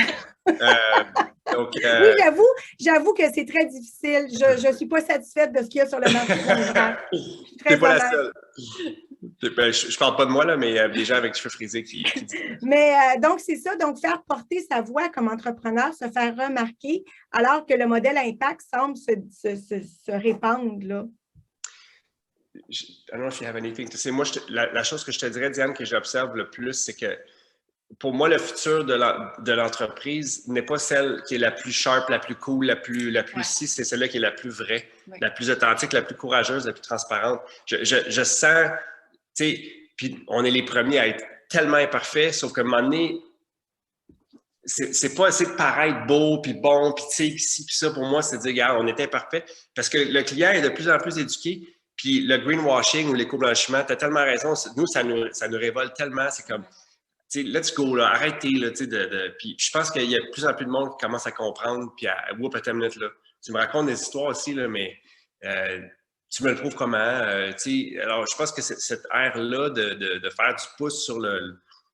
Donc, oui, j'avoue que c'est très difficile. Je ne suis pas satisfaite de ce qu'il y a sur le marché. Tu n'es pas la seule. Je ne parle pas de moi, là, mais des gens avec cheveux frisés qui Mais donc, c'est ça. Donc, faire porter sa voix comme entrepreneur, se faire remarquer, alors que le modèle impact semble se répandre, là. I don't know if you have anything to say. Moi, la chose que je te dirais, Diane, que j'observe le plus, c'est que pour moi, le futur de l'entreprise n'est pas celle qui est la plus sharp, la plus cool, la plus si, c'est celle-là qui est la plus vraie, la plus authentique, la plus courageuse, la plus transparente. Je sens, tu sais, puis on est les premiers à être tellement imparfaits, sauf qu'à un moment donné, c'est pas assez de paraître beau, puis bon, puis tu sais, puis ci, puis ça. Pour moi, c'est de dire, regarde, on est imparfait, parce que le client est de plus en plus éduqué. Puis le greenwashing ou l'éco-blanchiment, tu as tellement raison. Nous, ça nous révolte tellement. C'est comme, tu sais, let's go, là, arrêtez, là, tu sais, puis je pense qu'il y a de plus en plus de monde qui commence à comprendre, puis whoop, attends une minute, là. Tu me racontes des histoires aussi, là, mais tu me le prouves comment, tu sais. Alors, je pense que cette ère-là de faire du pouce sur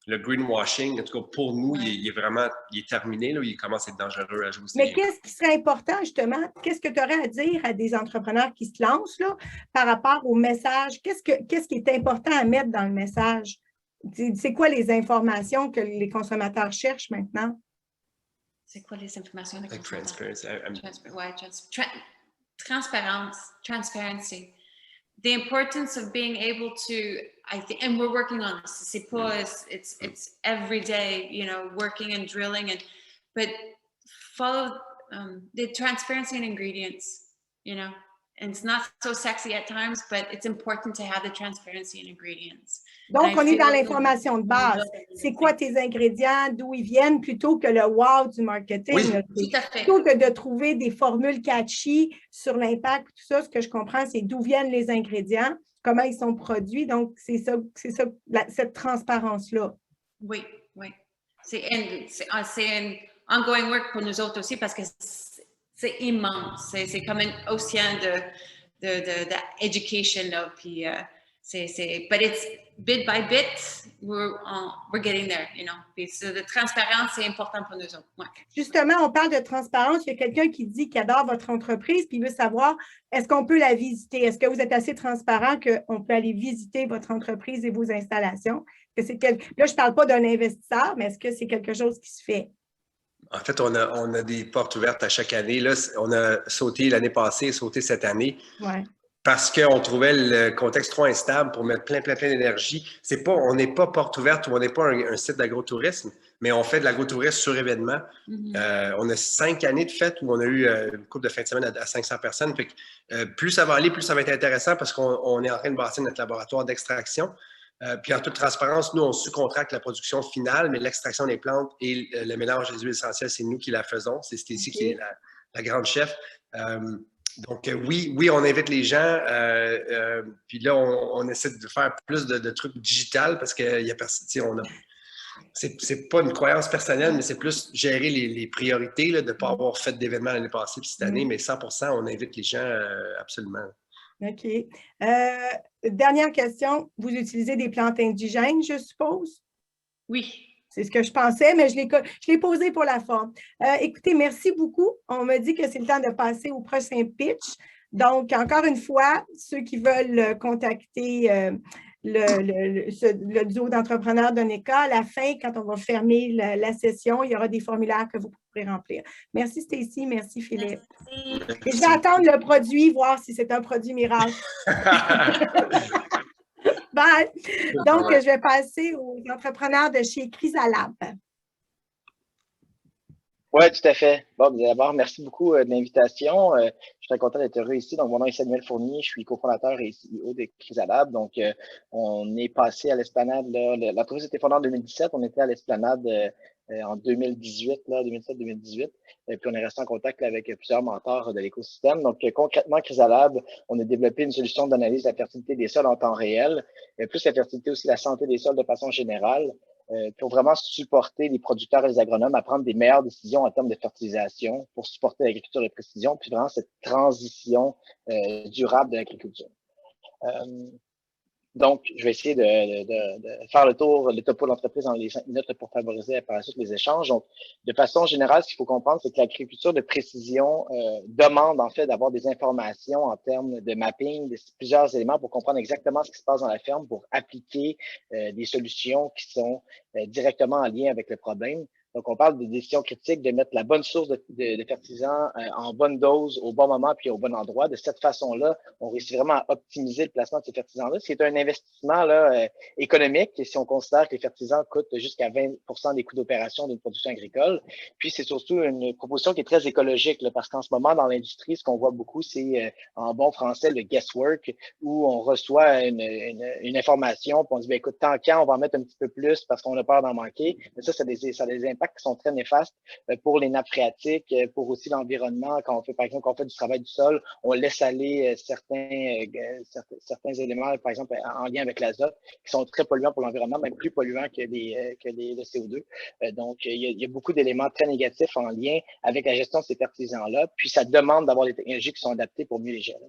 le greenwashing, en tout cas pour nous, il est terminé, là, il commence à être dangereux à jouer. Mais qu'est-ce qui serait important, justement? Qu'est-ce que tu aurais à dire à des entrepreneurs qui se lancent là, par rapport au message? Qu'est-ce qui est important à mettre dans le message? C'est quoi les informations que les consommateurs cherchent maintenant? C'est quoi les informations? Like transparency. Transparency. The importance of being able to, I think, and we're working on this. C'est pas, it's every day, you know, working and drilling, but follow the transparency in ingredients, you know, and it's not so sexy at times, but it's important to have the transparency in ingredients. Donc, on est dans l'information de base. C'est quoi tes ingrédients, d'où ils viennent, plutôt que le wow du marketing. Oui, tout à fait. Plutôt que de trouver des formules catchy sur l'impact, tout ça, ce que je comprends, c'est d'où viennent les ingrédients, comment ils sont produits. Donc, c'est ça cette transparence-là. Oui. C'est un ongoing work pour nous autres aussi parce que c'est immense. C'est comme un océan de education, là, puis but it's bit by bit, we're getting there, you know. Puis la transparence, c'est important pour nous autres. Ouais. Justement, on parle de transparence. Il y a quelqu'un qui dit qu'il adore votre entreprise puis il veut savoir, est-ce qu'on peut la visiter? Est-ce que vous êtes assez transparent qu'on peut aller visiter votre entreprise et vos installations? Là, je ne parle pas d'un investisseur, mais est-ce que c'est quelque chose qui se fait? En fait, on a des portes ouvertes à chaque année. Là, on a sauté l'année passée, sauté cette année. Ouais. Parce qu'on trouvait le contexte trop instable pour mettre plein d'énergie. On n'est pas porte ouverte ou on n'est pas un site d'agro-tourisme, mais on fait de l'agro-tourisme sur événement. On a 5 années de fête où on a eu une couple de fin de semaine à 500 personnes. Fait que, plus ça va aller, plus ça va être intéressant parce qu'on est en train de bâtir notre laboratoire d'extraction. Puis en toute transparence, nous, on sous-contracte la production finale, mais l'extraction des plantes et le mélange des huiles essentielles, c'est nous qui la faisons. C'est Stacy qui est la grande chef. Donc, oui, on invite les gens. Puis là, on essaie de faire plus de trucs digital parce qu'il y a personne. C'est pas une croyance personnelle, mais c'est plus gérer les priorités là, de ne pas avoir fait d'événements l'année passée puis cette année, mais 100%, on invite les gens absolument. OK. Dernière question. Vous utilisez des plantes indigènes, je suppose? Oui. C'est ce que je pensais, mais je l'ai posé pour la forme. Écoutez, merci beaucoup. On me dit que c'est le temps de passer au prochain pitch. Donc, encore une fois, ceux qui veulent contacter le duo d'entrepreneurs d'ONECA. À la fin, quand on va fermer la session, il y aura des formulaires que vous pourrez remplir. Merci Stacy, merci Philippe. Merci. Et je vais attendre le produit, voir si c'est un produit miracle. Bye. Donc, je vais passer aux entrepreneurs de chez Chrysalab. Oui, tout à fait. Bon, d'abord, merci beaucoup de l'invitation. Je suis très content d'être heureux ici. Donc, mon nom est Samuel Fournier, je suis cofondateur et CEO de Chrysalab. Donc, on est passé à l'Esplanade. L'entreprise a été fondée en 2017. On était à l'Esplanade en 2018, 2017-2018. Puis, on est resté en contact là, avec plusieurs mentors de l'écosystème. Donc, concrètement, Chrysalab, on a développé une solution d'analyse de la fertilité des sols en temps réel, plus la fertilité aussi la santé des sols de façon générale. Pour vraiment supporter les producteurs et les agronomes à prendre des meilleures décisions en termes de fertilisation pour supporter l'agriculture de précision, puis vraiment cette transition durable de l'agriculture. Donc, je vais essayer de faire le topo de l'entreprise en les 5 minutes pour favoriser par la suite les échanges. Donc, de façon générale, ce qu'il faut comprendre, c'est que l'agriculture de précision demande en fait d'avoir des informations en termes de mapping, de plusieurs éléments pour comprendre exactement ce qui se passe dans la ferme, pour appliquer des solutions qui sont directement en lien avec le problème. Donc, on parle de décisions critiques, de mettre la bonne source de fertilisants en bonne dose, au bon moment puis au bon endroit. De cette façon-là, on réussit vraiment à optimiser le placement de ces fertilisants-là, ce qui est un investissement là, économique si on considère que les fertilisants coûtent jusqu'à 20% des coûts d'opération d'une production agricole. Puis, c'est surtout une proposition qui est très écologique là, parce qu'en ce moment, dans l'industrie, ce qu'on voit beaucoup, c'est en bon français le guesswork où on reçoit une information puis on dit, bien, écoute, tant qu'à, on va en mettre un petit peu plus parce qu'on a peur d'en manquer. Mais ça a des impacts qui sont très néfastes pour les nappes phréatiques, pour aussi l'environnement. Quand on fait, par exemple, quand on fait du travail du sol, on laisse aller certains éléments, par exemple, en lien avec l'azote, qui sont très polluants pour l'environnement, même plus polluants que le CO2. Donc, il y a beaucoup d'éléments très négatifs en lien avec la gestion de ces fertilisants-là. Puis, ça demande d'avoir des technologies qui sont adaptées pour mieux les gérer.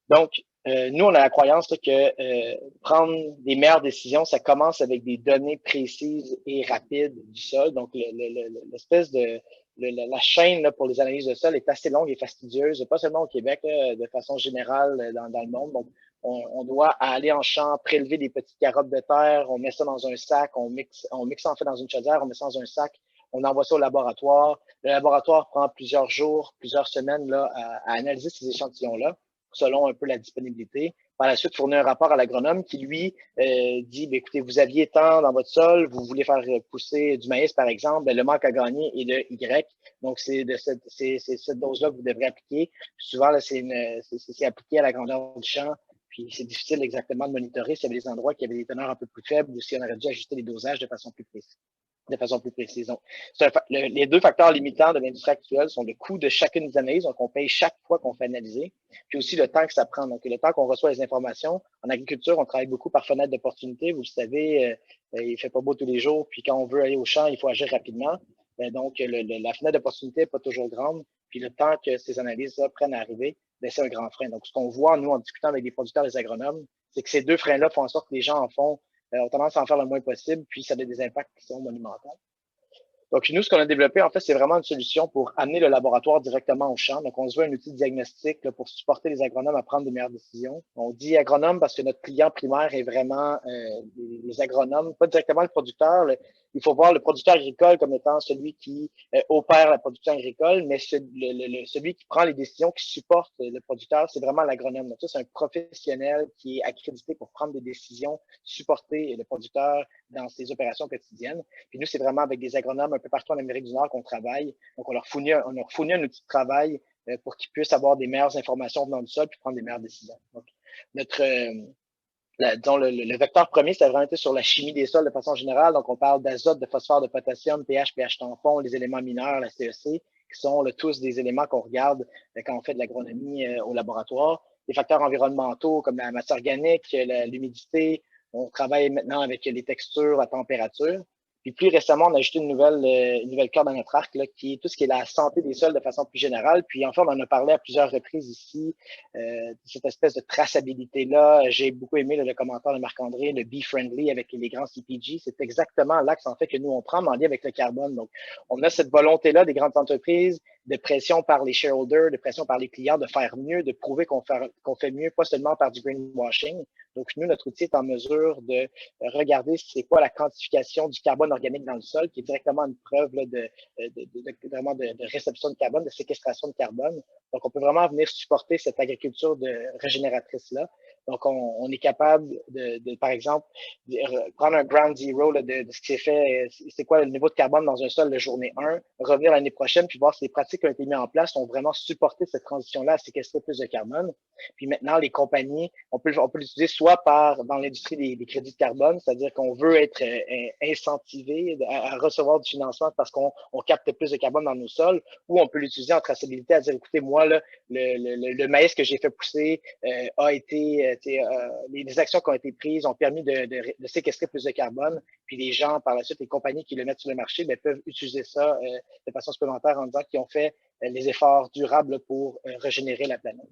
Donc, nous, on a la croyance là, que prendre des meilleures décisions, ça commence avec des données précises et rapides du sol. Donc, l'espèce de la chaîne là, pour les analyses de sol est assez longue et fastidieuse, pas seulement au Québec, là, de façon générale dans le monde. Donc, on doit aller en champ, prélever des petites carottes de terre, on met ça dans un sac, on mixe ça en fait dans une chaudière, on met ça dans un sac, on envoie ça au laboratoire. Le laboratoire prend plusieurs jours, plusieurs semaines là, à analyser ces échantillons-là, selon un peu la disponibilité. Par la suite, fournit un rapport à l'agronome qui, lui, dit, bien, écoutez, vous aviez tant dans votre sol, vous voulez faire pousser du maïs, par exemple, bien, le manque à gagner est de Y. Donc, c'est cette dose-là que vous devrez appliquer. Puis souvent, là, c'est appliqué à la grandeur du champ. Puis, c'est difficile exactement de monitorer s'il y avait des endroits qui avaient des teneurs un peu plus faibles ou si on aurait dû ajuster les dosages de façon plus précise. Donc, les deux facteurs limitants de l'industrie actuelle sont le coût de chacune des analyses, donc on paye chaque fois qu'on fait analyser, puis aussi le temps que ça prend. Donc, le temps qu'on reçoit les informations. En agriculture, on travaille beaucoup par fenêtre d'opportunité. Vous le savez, il fait pas beau tous les jours, puis quand on veut aller au champ, il faut agir rapidement. Donc, la fenêtre d'opportunité n'est pas toujours grande, puis le temps que ces analyses-là prennent à arriver, c'est un grand frein. Donc, ce qu'on voit, nous, en discutant avec des producteurs et des agronomes, c'est que ces deux freins-là font en sorte que les gens ont tendance à en faire le moins possible, puis ça a des impacts qui sont monumentaux. Donc, nous, ce qu'on a développé, en fait, c'est vraiment une solution pour amener le laboratoire directement au champ. Donc, on se veut un outil de diagnostic là, pour supporter les agronomes à prendre de meilleures décisions. On dit agronome parce que notre client primaire est vraiment les agronomes, pas directement le producteur. Il faut voir le producteur agricole comme étant celui qui opère la production agricole, mais celui qui prend les décisions, qui supporte le producteur, c'est vraiment l'agronome. Donc, ça, c'est un professionnel qui est accrédité pour prendre des décisions, supporter le producteur dans ses opérations quotidiennes. Puis nous, c'est vraiment avec des agronomes un peu partout en Amérique du Nord qu'on travaille. Donc, on leur fournit un outil de travail pour qu'ils puissent avoir des meilleures informations venant du sol puis prendre des meilleures décisions. Donc, disons, le vecteur premier, ça a vraiment été sur la chimie des sols de façon générale. Donc, on parle d'azote, de phosphore, de potassium, pH, pH tampon, les éléments mineurs, la CEC, qui sont tous des éléments qu'on regarde quand on fait de l'agronomie au laboratoire. Les facteurs environnementaux comme la matière organique, l'humidité. On travaille maintenant avec les textures, la température. Puis plus récemment, on a ajouté une nouvelle corde à notre arc, là, qui est tout ce qui est la santé des sols de façon plus générale. Puis enfin, on en a parlé à plusieurs reprises ici, cette espèce de traçabilité-là. J'ai beaucoup aimé le commentaire de Marc-André, le Be Friendly avec les grands CPG. C'est exactement l'axe en fait que nous on prend en lien avec le carbone. Donc, on a cette volonté-là des grandes entreprises, de pression par les shareholders, de pression par les clients, de faire mieux, de prouver qu'on fait mieux, pas seulement par du greenwashing. Donc, nous, notre outil est en mesure de regarder c'est quoi la quantification du carbone organique dans le sol, qui est directement une preuve là, vraiment de réception de carbone, de séquestration de carbone. Donc, on peut vraiment venir supporter cette agriculture régénératrice-là. Donc, on est capable par exemple, prendre un ground zero là, de ce qui s'est fait, c'est quoi le niveau de carbone dans un sol la journée 1, revenir l'année prochaine, puis voir si les pratiques qui ont été mises en place ont vraiment supporté cette transition-là à séquestrer plus de carbone. Puis maintenant, les compagnies, on peut l'utiliser soit dans l'industrie des crédits de carbone, c'est-à-dire qu'on veut être incentivé à recevoir du financement parce qu'on capte plus de carbone dans nos sols, ou on peut l'utiliser en traçabilité à dire, écoutez, moi, là, le maïs que j'ai fait pousser a été, les actions qui ont été prises ont permis de séquestrer plus de carbone, puis les gens, par la suite, les compagnies qui le mettent sur le marché, bien, peuvent utiliser ça de façon supplémentaire en disant qu'ils ont fait les efforts durables pour régénérer la planète.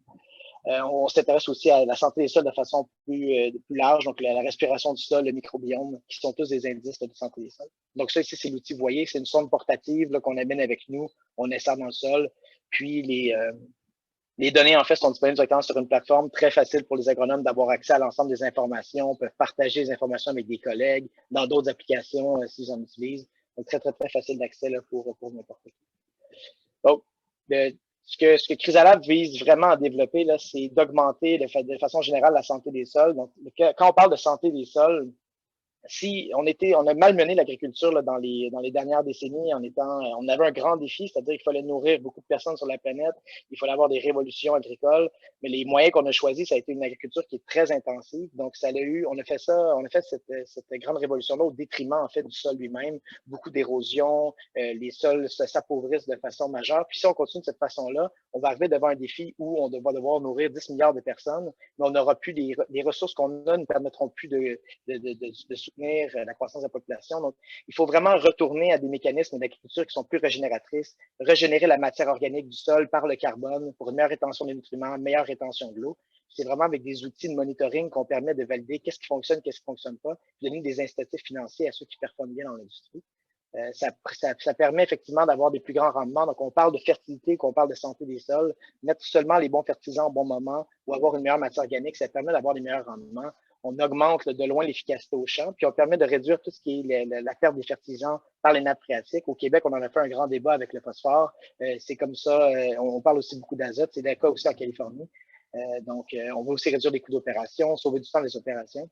On s'intéresse aussi à la santé des sols de façon plus large, donc la respiration du sol, le microbiome, qui sont tous des indices de santé des sols. Donc ça, ici, c'est l'outil, vous voyez, c'est une sonde portative qu'on amène avec nous, on insère dans le sol, puis les données, en fait, sont disponibles directement sur une plateforme très facile pour les agronomes d'avoir accès à l'ensemble des informations, peuvent partager les informations avec des collègues, dans d'autres applications s'ils en utilisent. Donc, très, très, très facile d'accès pour n'importe qui. Donc, ce que Chrysalab vise vraiment à développer, là, c'est d'augmenter de façon générale la santé des sols. Donc, quand on parle de santé des sols, si on a malmené l'agriculture là, dans les dernières décennies on avait un grand défi, c'est-à-dire qu'il fallait nourrir beaucoup de personnes sur la planète, il fallait avoir des révolutions agricoles, mais les moyens qu'on a choisis, ça a été une agriculture qui est très intensive. Donc, on a fait cette grande révolution-là au détriment, en fait, du sol lui-même, beaucoup d'érosion, les sols s'appauvrissent de façon majeure. Puis si on continue de cette façon-là, on va arriver devant un défi où on va devoir nourrir 10 milliards de personnes, mais on n'aura plus les ressources qu'on a ne permettront plus de soutenir la croissance de la population. Donc, il faut vraiment retourner à des mécanismes d'agriculture qui sont plus régénératrices, régénérer la matière organique du sol par le carbone pour une meilleure rétention des nutriments, une meilleure rétention de l'eau. C'est vraiment avec des outils de monitoring qu'on permet de valider qu'est-ce qui fonctionne, qu'est-ce qui ne fonctionne pas, puis donner des incitatifs financiers à ceux qui performent bien dans l'industrie. Ça permet effectivement d'avoir des plus grands rendements. Donc, on parle de fertilité, qu'on parle de santé des sols, mettre seulement les bons fertilisants au bon moment ou avoir une meilleure matière organique, ça permet d'avoir des meilleurs rendements. On augmente de loin l'efficacité au champ, puis on permet de réduire tout ce qui est la perte des fertilisants par les nappes phréatiques. Au Québec, on en a fait un grand débat avec le phosphore. C'est comme ça, on parle aussi beaucoup d'azote, c'est le cas aussi en Californie. Donc, on va aussi réduire les coûts d'opération, sauver du temps des opérations.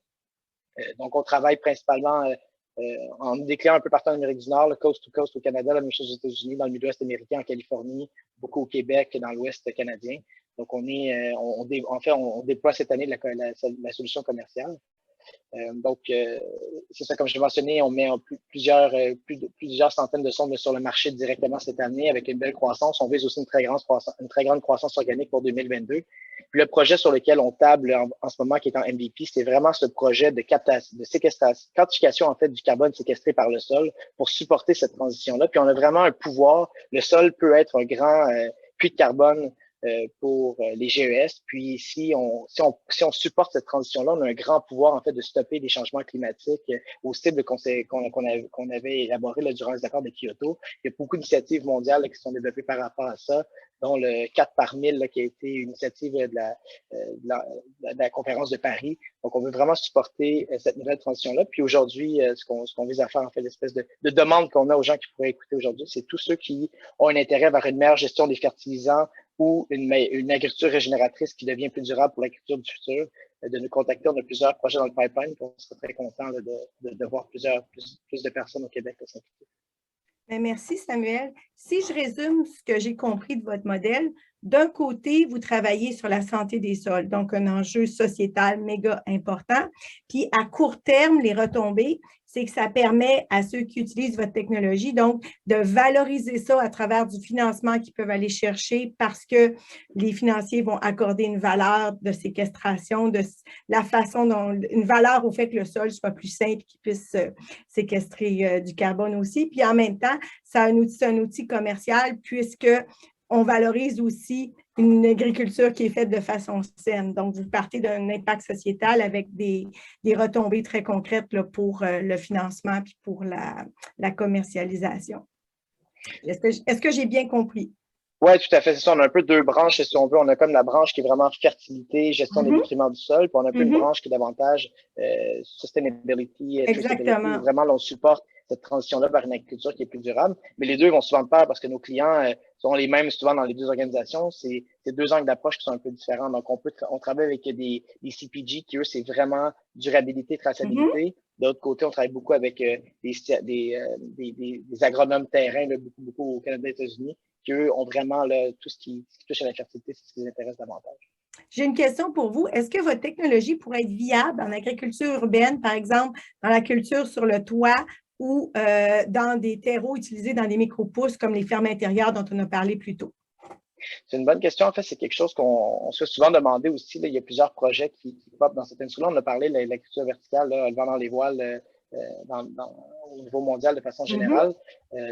Donc, on travaille principalement en déclinant un peu partout en Amérique du Nord, le coast to coast au Canada, la même chose aux États-Unis, dans le Midwest américain, en Californie, beaucoup au Québec, dans l'Ouest canadien. Donc, on déploie cette année la solution commerciale. Donc, c'est ça, comme je l'ai mentionné, on met plusieurs centaines de sondes sur le marché directement cette année avec une belle croissance. On vise aussi une très grande croissance organique pour 2022. Puis le projet sur lequel on table en ce moment, qui est en MVP, c'est vraiment ce projet de quantification en fait du carbone séquestré par le sol pour supporter cette transition-là. Puis on a vraiment un pouvoir. Le sol peut être un grand puits de carbone pour les GES. Puis si on supporte cette transition-là, on a un grand pouvoir en fait de stopper les changements climatiques aux cibles qu'on avait élaborées là, durant les accords de Kyoto. Il y a beaucoup d'initiatives mondiales là, qui sont développées par rapport à ça, dont le 4 par 1000 là, qui a été une initiative de la conférence de Paris. Donc, on veut vraiment supporter cette nouvelle transition-là. Puis aujourd'hui, ce qu'on vise à faire, en fait, l'espèce de demande qu'on a aux gens qui pourraient écouter aujourd'hui, c'est tous ceux qui ont un intérêt vers une meilleure gestion des fertilisants ou une agriculture régénératrice qui devient plus durable pour l'agriculture du futur, de nous contacter. On a plusieurs projets dans le pipeline, on serait très content de voir plus de personnes au Québec s'impliquer. Merci, Samuel. Si je résume ce que j'ai compris de votre modèle, d'un côté, vous travaillez sur la santé des sols, donc un enjeu sociétal méga important. Puis à court terme, les retombées, c'est que ça permet à ceux qui utilisent votre technologie, donc, de valoriser ça à travers du financement qu'ils peuvent aller chercher parce que les financiers vont accorder une valeur de séquestration, de la façon dont, une valeur au fait que le sol soit plus simple, qu'il puisse séquestrer du carbone aussi. Puis en même temps, c'est un outil commercial puisque on valorise aussi une agriculture qui est faite de façon saine. Donc, vous partez d'un impact sociétal avec des retombées très concrètes là, pour le financement puis pour la commercialisation. Est-ce que j'ai bien compris? Oui, tout à fait. C'est ça. On a un peu deux branches, si on veut. On a comme la branche qui est vraiment fertilité, gestion des nutriments du sol, puis on a un peu une branche qui est davantage sustainability, traceability. Vraiment, là, on supporte cette transition-là vers une agriculture qui est plus durable. Mais les deux vont souvent de pair parce que nos clients sont les mêmes souvent dans les deux organisations. C'est deux angles d'approche qui sont un peu différents. Donc, on travaille avec des CPG qui, eux, c'est vraiment durabilité, traçabilité. D'autre côté, on travaille beaucoup avec des agronomes terrain, là, beaucoup au Canada et aux États-Unis, qui, eux, ont vraiment là, tout ce qui touche à la fertilité, c'est ce qui les intéresse davantage. J'ai une question pour vous. Est-ce que votre technologie pourrait être viable en agriculture urbaine, par exemple, dans la culture sur le toit ou dans des terreaux utilisés dans des micro-pousses comme les fermes intérieures dont on a parlé plus tôt? C'est une bonne question. En fait, c'est quelque chose qu'on se fait souvent demander aussi. Là, il y a plusieurs projets qui popent dans cette industrie-là. On a parlé de l'agriculture verticale, là, le vent dans les voiles au niveau mondial de façon générale.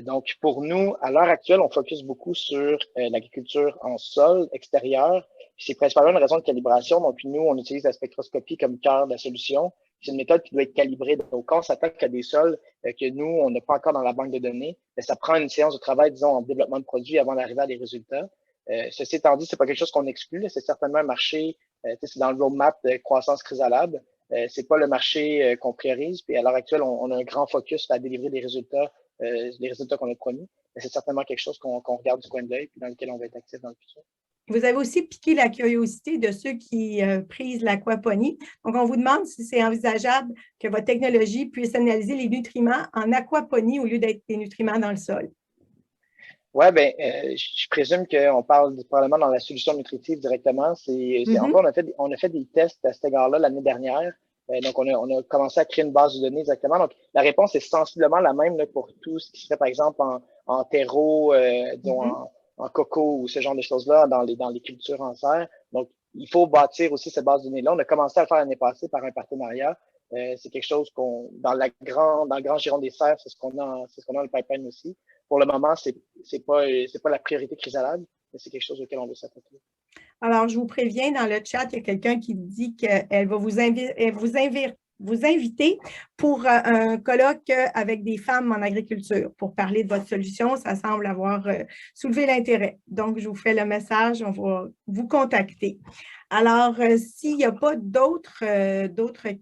Donc, pour nous, à l'heure actuelle, on focus beaucoup sur l'agriculture en sol extérieur. C'est principalement une raison de calibration. Donc, nous, on utilise la spectroscopie comme cœur de la solution. C'est une méthode qui doit être calibrée. Donc, quand on s'attaque à des sols que nous, on n'a pas encore dans la banque de données, ça prend une séance de travail, disons, en développement de produits avant d'arriver à des résultats. Ceci étant dit, c'est pas quelque chose qu'on exclut. C'est certainement un marché, c'est dans le roadmap de croissance Chrysalab. C'est pas le marché qu'on priorise. Puis à l'heure actuelle, on a un grand focus à délivrer des résultats, les résultats qu'on a promis. Mais c'est certainement quelque chose qu'on regarde du coin de l'œil puis dans lequel on va être actif dans le futur. Vous avez aussi piqué la curiosité de ceux qui prisent l'aquaponie. Donc, on vous demande si c'est envisageable que votre technologie puisse analyser les nutriments en aquaponie au lieu d'être des nutriments dans le sol. Oui, je présume qu'on parle probablement dans la solution nutritive directement. Encore, on a fait des tests à cet égard-là l'année dernière. Donc, on a commencé à créer une base de données exactement. Donc, la réponse est sensiblement la même là, pour tout ce qui serait, par exemple, en terreau, disons, en coco ou ce genre de choses-là, dans les cultures en serre. Donc, il faut bâtir aussi cette base de données-là. On a commencé à le faire l'année passée par un partenariat. C'est quelque chose dans le grand giron des serres, c'est ce qu'on a dans le pipeline aussi. Pour le moment, c'est pas la priorité Chrysalab, mais c'est quelque chose auquel on veut s'attaquer. Alors, je vous préviens, dans le chat, il y a quelqu'un qui dit qu'elle va vous inviter pour un colloque avec des femmes en agriculture pour parler de votre solution. Ça semble avoir soulevé l'intérêt. Donc, je vous fais le message, on va vous contacter. Alors, s'il n'y a pas d'autres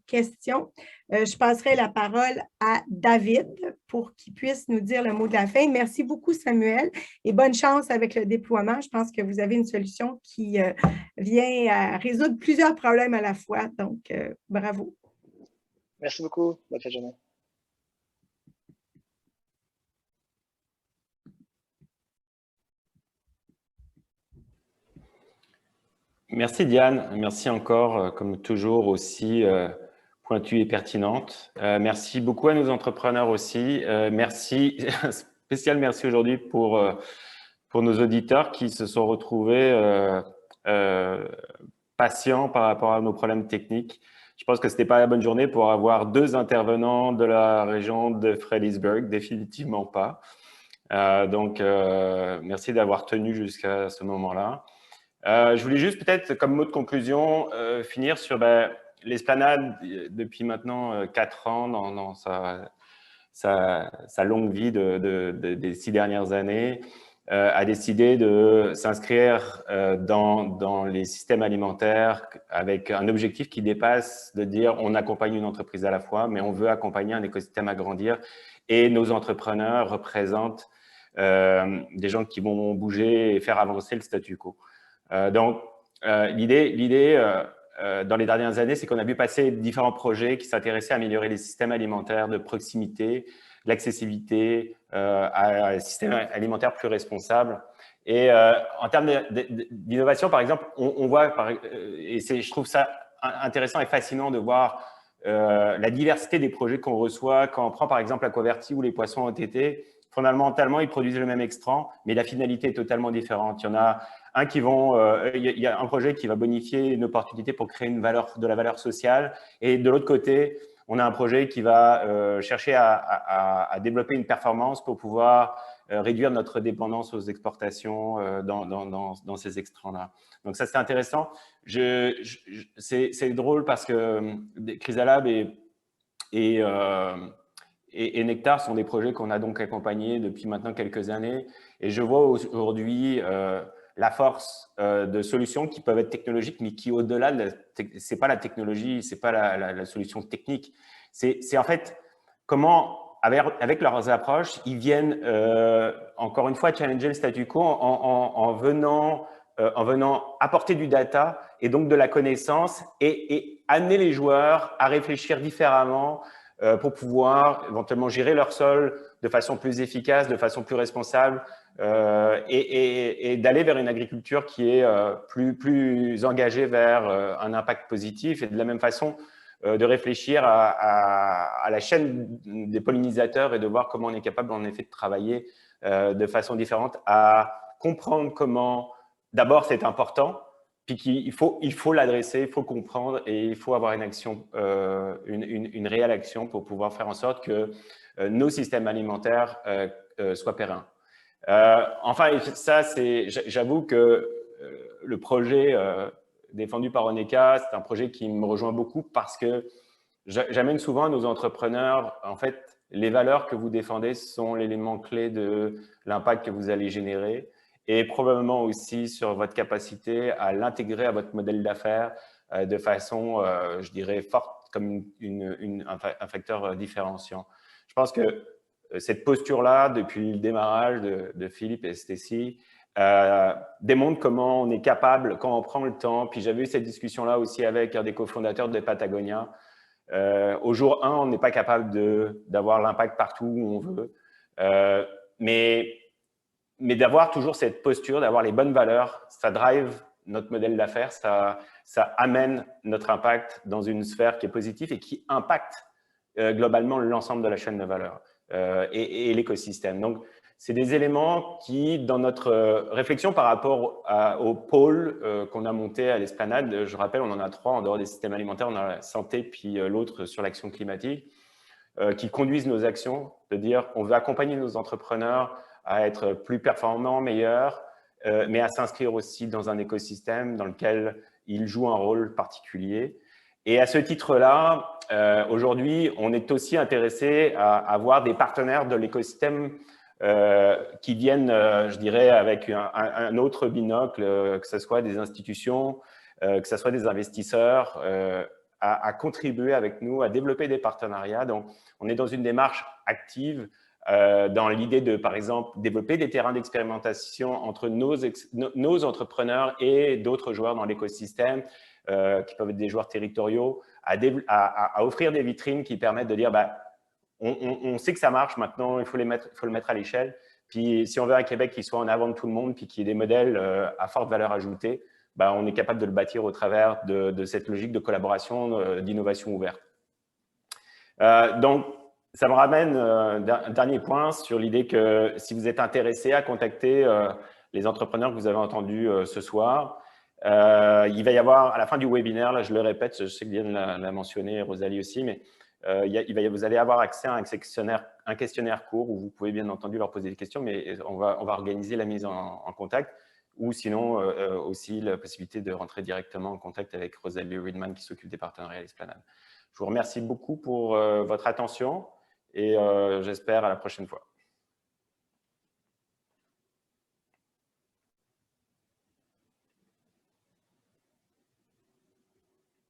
questions, je passerai la parole à David pour qu'il puisse nous dire le mot de la fin. Merci beaucoup, Samuel, et bonne chance avec le déploiement. Je pense que vous avez une solution qui vient à résoudre plusieurs problèmes à la fois. Donc, bravo. Merci beaucoup. Bonne fin de journée. Merci Diane, merci encore, comme toujours, aussi pointue et pertinente. Merci beaucoup à nos entrepreneurs aussi. Merci, spécial merci aujourd'hui pour nos auditeurs qui se sont retrouvés patients par rapport à nos problèmes techniques. Je pense que ce n'était pas la bonne journée pour avoir deux intervenants de la région de Fredericksburg, définitivement pas. Donc, merci d'avoir tenu jusqu'à ce moment-là. Je voulais juste peut-être, comme mot de conclusion, finir sur l'Esplanade, depuis maintenant 4 ans, dans sa longue vie des 6 dernières années, a décidé de s'inscrire dans les systèmes alimentaires avec un objectif qui dépasse de dire on accompagne une entreprise à la fois, mais on veut accompagner un écosystème à grandir et nos entrepreneurs représentent des gens qui vont bouger et faire avancer le statu quo. Donc, l'idée dans les dernières années, c'est qu'on a vu passer différents projets qui s'intéressaient à améliorer les systèmes alimentaires de proximité, l'accessibilité à un système alimentaire plus responsable. Et en termes d'innovation, par exemple, on voit, et je trouve ça intéressant et fascinant de voir la diversité des projets qu'on reçoit. Quand on prend par exemple Aquaverti ou les poissons OTT, fondamentalement, ils produisent le même extrant, mais la finalité est totalement différente. Il y en a il y a un projet qui va bonifier une opportunité pour créer de la valeur sociale. Et de l'autre côté, on a un projet qui va chercher à développer une performance pour pouvoir réduire notre dépendance aux exportations dans ces extrants-là. Donc ça, c'est intéressant. C'est drôle parce que Chrysalab et Nectar sont des projets qu'on a donc accompagnés depuis maintenant quelques années. Et je vois aujourd'hui la force de solutions qui peuvent être technologiques, mais qui au-delà, c'est pas la technologie, c'est pas la solution technique. C'est en fait comment, avec leurs approches, ils viennent encore une fois challenger le statu quo en venant apporter du data et donc de la connaissance et amener les joueurs à réfléchir différemment pour pouvoir éventuellement gérer leur sol de façon plus efficace, de façon plus responsable et d'aller vers une agriculture qui est plus engagée vers un impact positif et de la même façon de réfléchir à la chaîne des pollinisateurs et de voir comment on est capable en effet de travailler de façon différente à comprendre comment d'abord c'est important, puis qu'il faut l'adresser, il faut comprendre et il faut avoir une action, une réelle action pour pouvoir faire en sorte que nos systèmes alimentaires soient pérennes. Enfin, ça, j'avoue que le projet défendu par Oneka, c'est un projet qui me rejoint beaucoup parce que j'amène souvent à nos entrepreneurs, en fait, les valeurs que vous défendez sont l'élément clé de l'impact que vous allez générer et probablement aussi sur votre capacité à l'intégrer à votre modèle d'affaires de façon, je dirais, forte comme un facteur différenciant. Je pense que cette posture-là, depuis le démarrage de Philippe et Stécie, démontre comment on est capable, quand on prend le temps, puis j'avais eu cette discussion-là aussi avec un des cofondateurs de Patagonia, au jour 1, on n'est pas capable d'avoir l'impact partout où on veut, mais d'avoir toujours cette posture, d'avoir les bonnes valeurs, ça drive notre modèle d'affaires, ça amène notre impact dans une sphère qui est positive et qui impacte globalement l'ensemble de la chaîne de valeur et l'écosystème. Donc, c'est des éléments qui, dans notre réflexion par rapport au pôle qu'on a monté à l'Esplanade, je rappelle, on en a 3 en dehors des systèmes alimentaires, on a la santé, puis l'autre sur l'action climatique, qui conduisent nos actions, de dire on veut accompagner nos entrepreneurs à être plus performants, meilleurs, mais à s'inscrire aussi dans un écosystème dans lequel ils jouent un rôle particulier. Et à ce titre-là, aujourd'hui, on est aussi intéressé à avoir des partenaires de l'écosystème qui viennent, je dirais, avec un autre binocle, que ce soit des institutions, que ce soit des investisseurs, à contribuer avec nous, à développer des partenariats. Donc, on est dans une démarche active dans l'idée de, par exemple, développer des terrains d'expérimentation entre nos entrepreneurs et d'autres joueurs dans l'écosystème, qui peuvent être des joueurs territoriaux, à offrir des vitrines qui permettent de dire bah, on sait que ça marche maintenant, il faut le mettre à l'échelle. Puis si on veut un Québec qui soit en avant de tout le monde, puis qui ait des modèles à forte valeur ajoutée, bah, on est capable de le bâtir au travers de cette logique de collaboration, d'innovation ouverte. Donc, ça me ramène un dernier point sur l'idée que si vous êtes intéressé à contacter les entrepreneurs que vous avez entendus ce soir, il va y avoir, à la fin du webinaire, là je le répète, je sais que Diane l'a mentionné, Rosalie aussi, mais vous allez avoir accès à un questionnaire court où vous pouvez bien entendu leur poser des questions, mais on va organiser la mise en contact ou sinon aussi la possibilité de rentrer directement en contact avec Rosalie Reedman qui s'occupe des partenariats à l'Esplanade. Je vous remercie beaucoup pour votre attention et j'espère à la prochaine fois.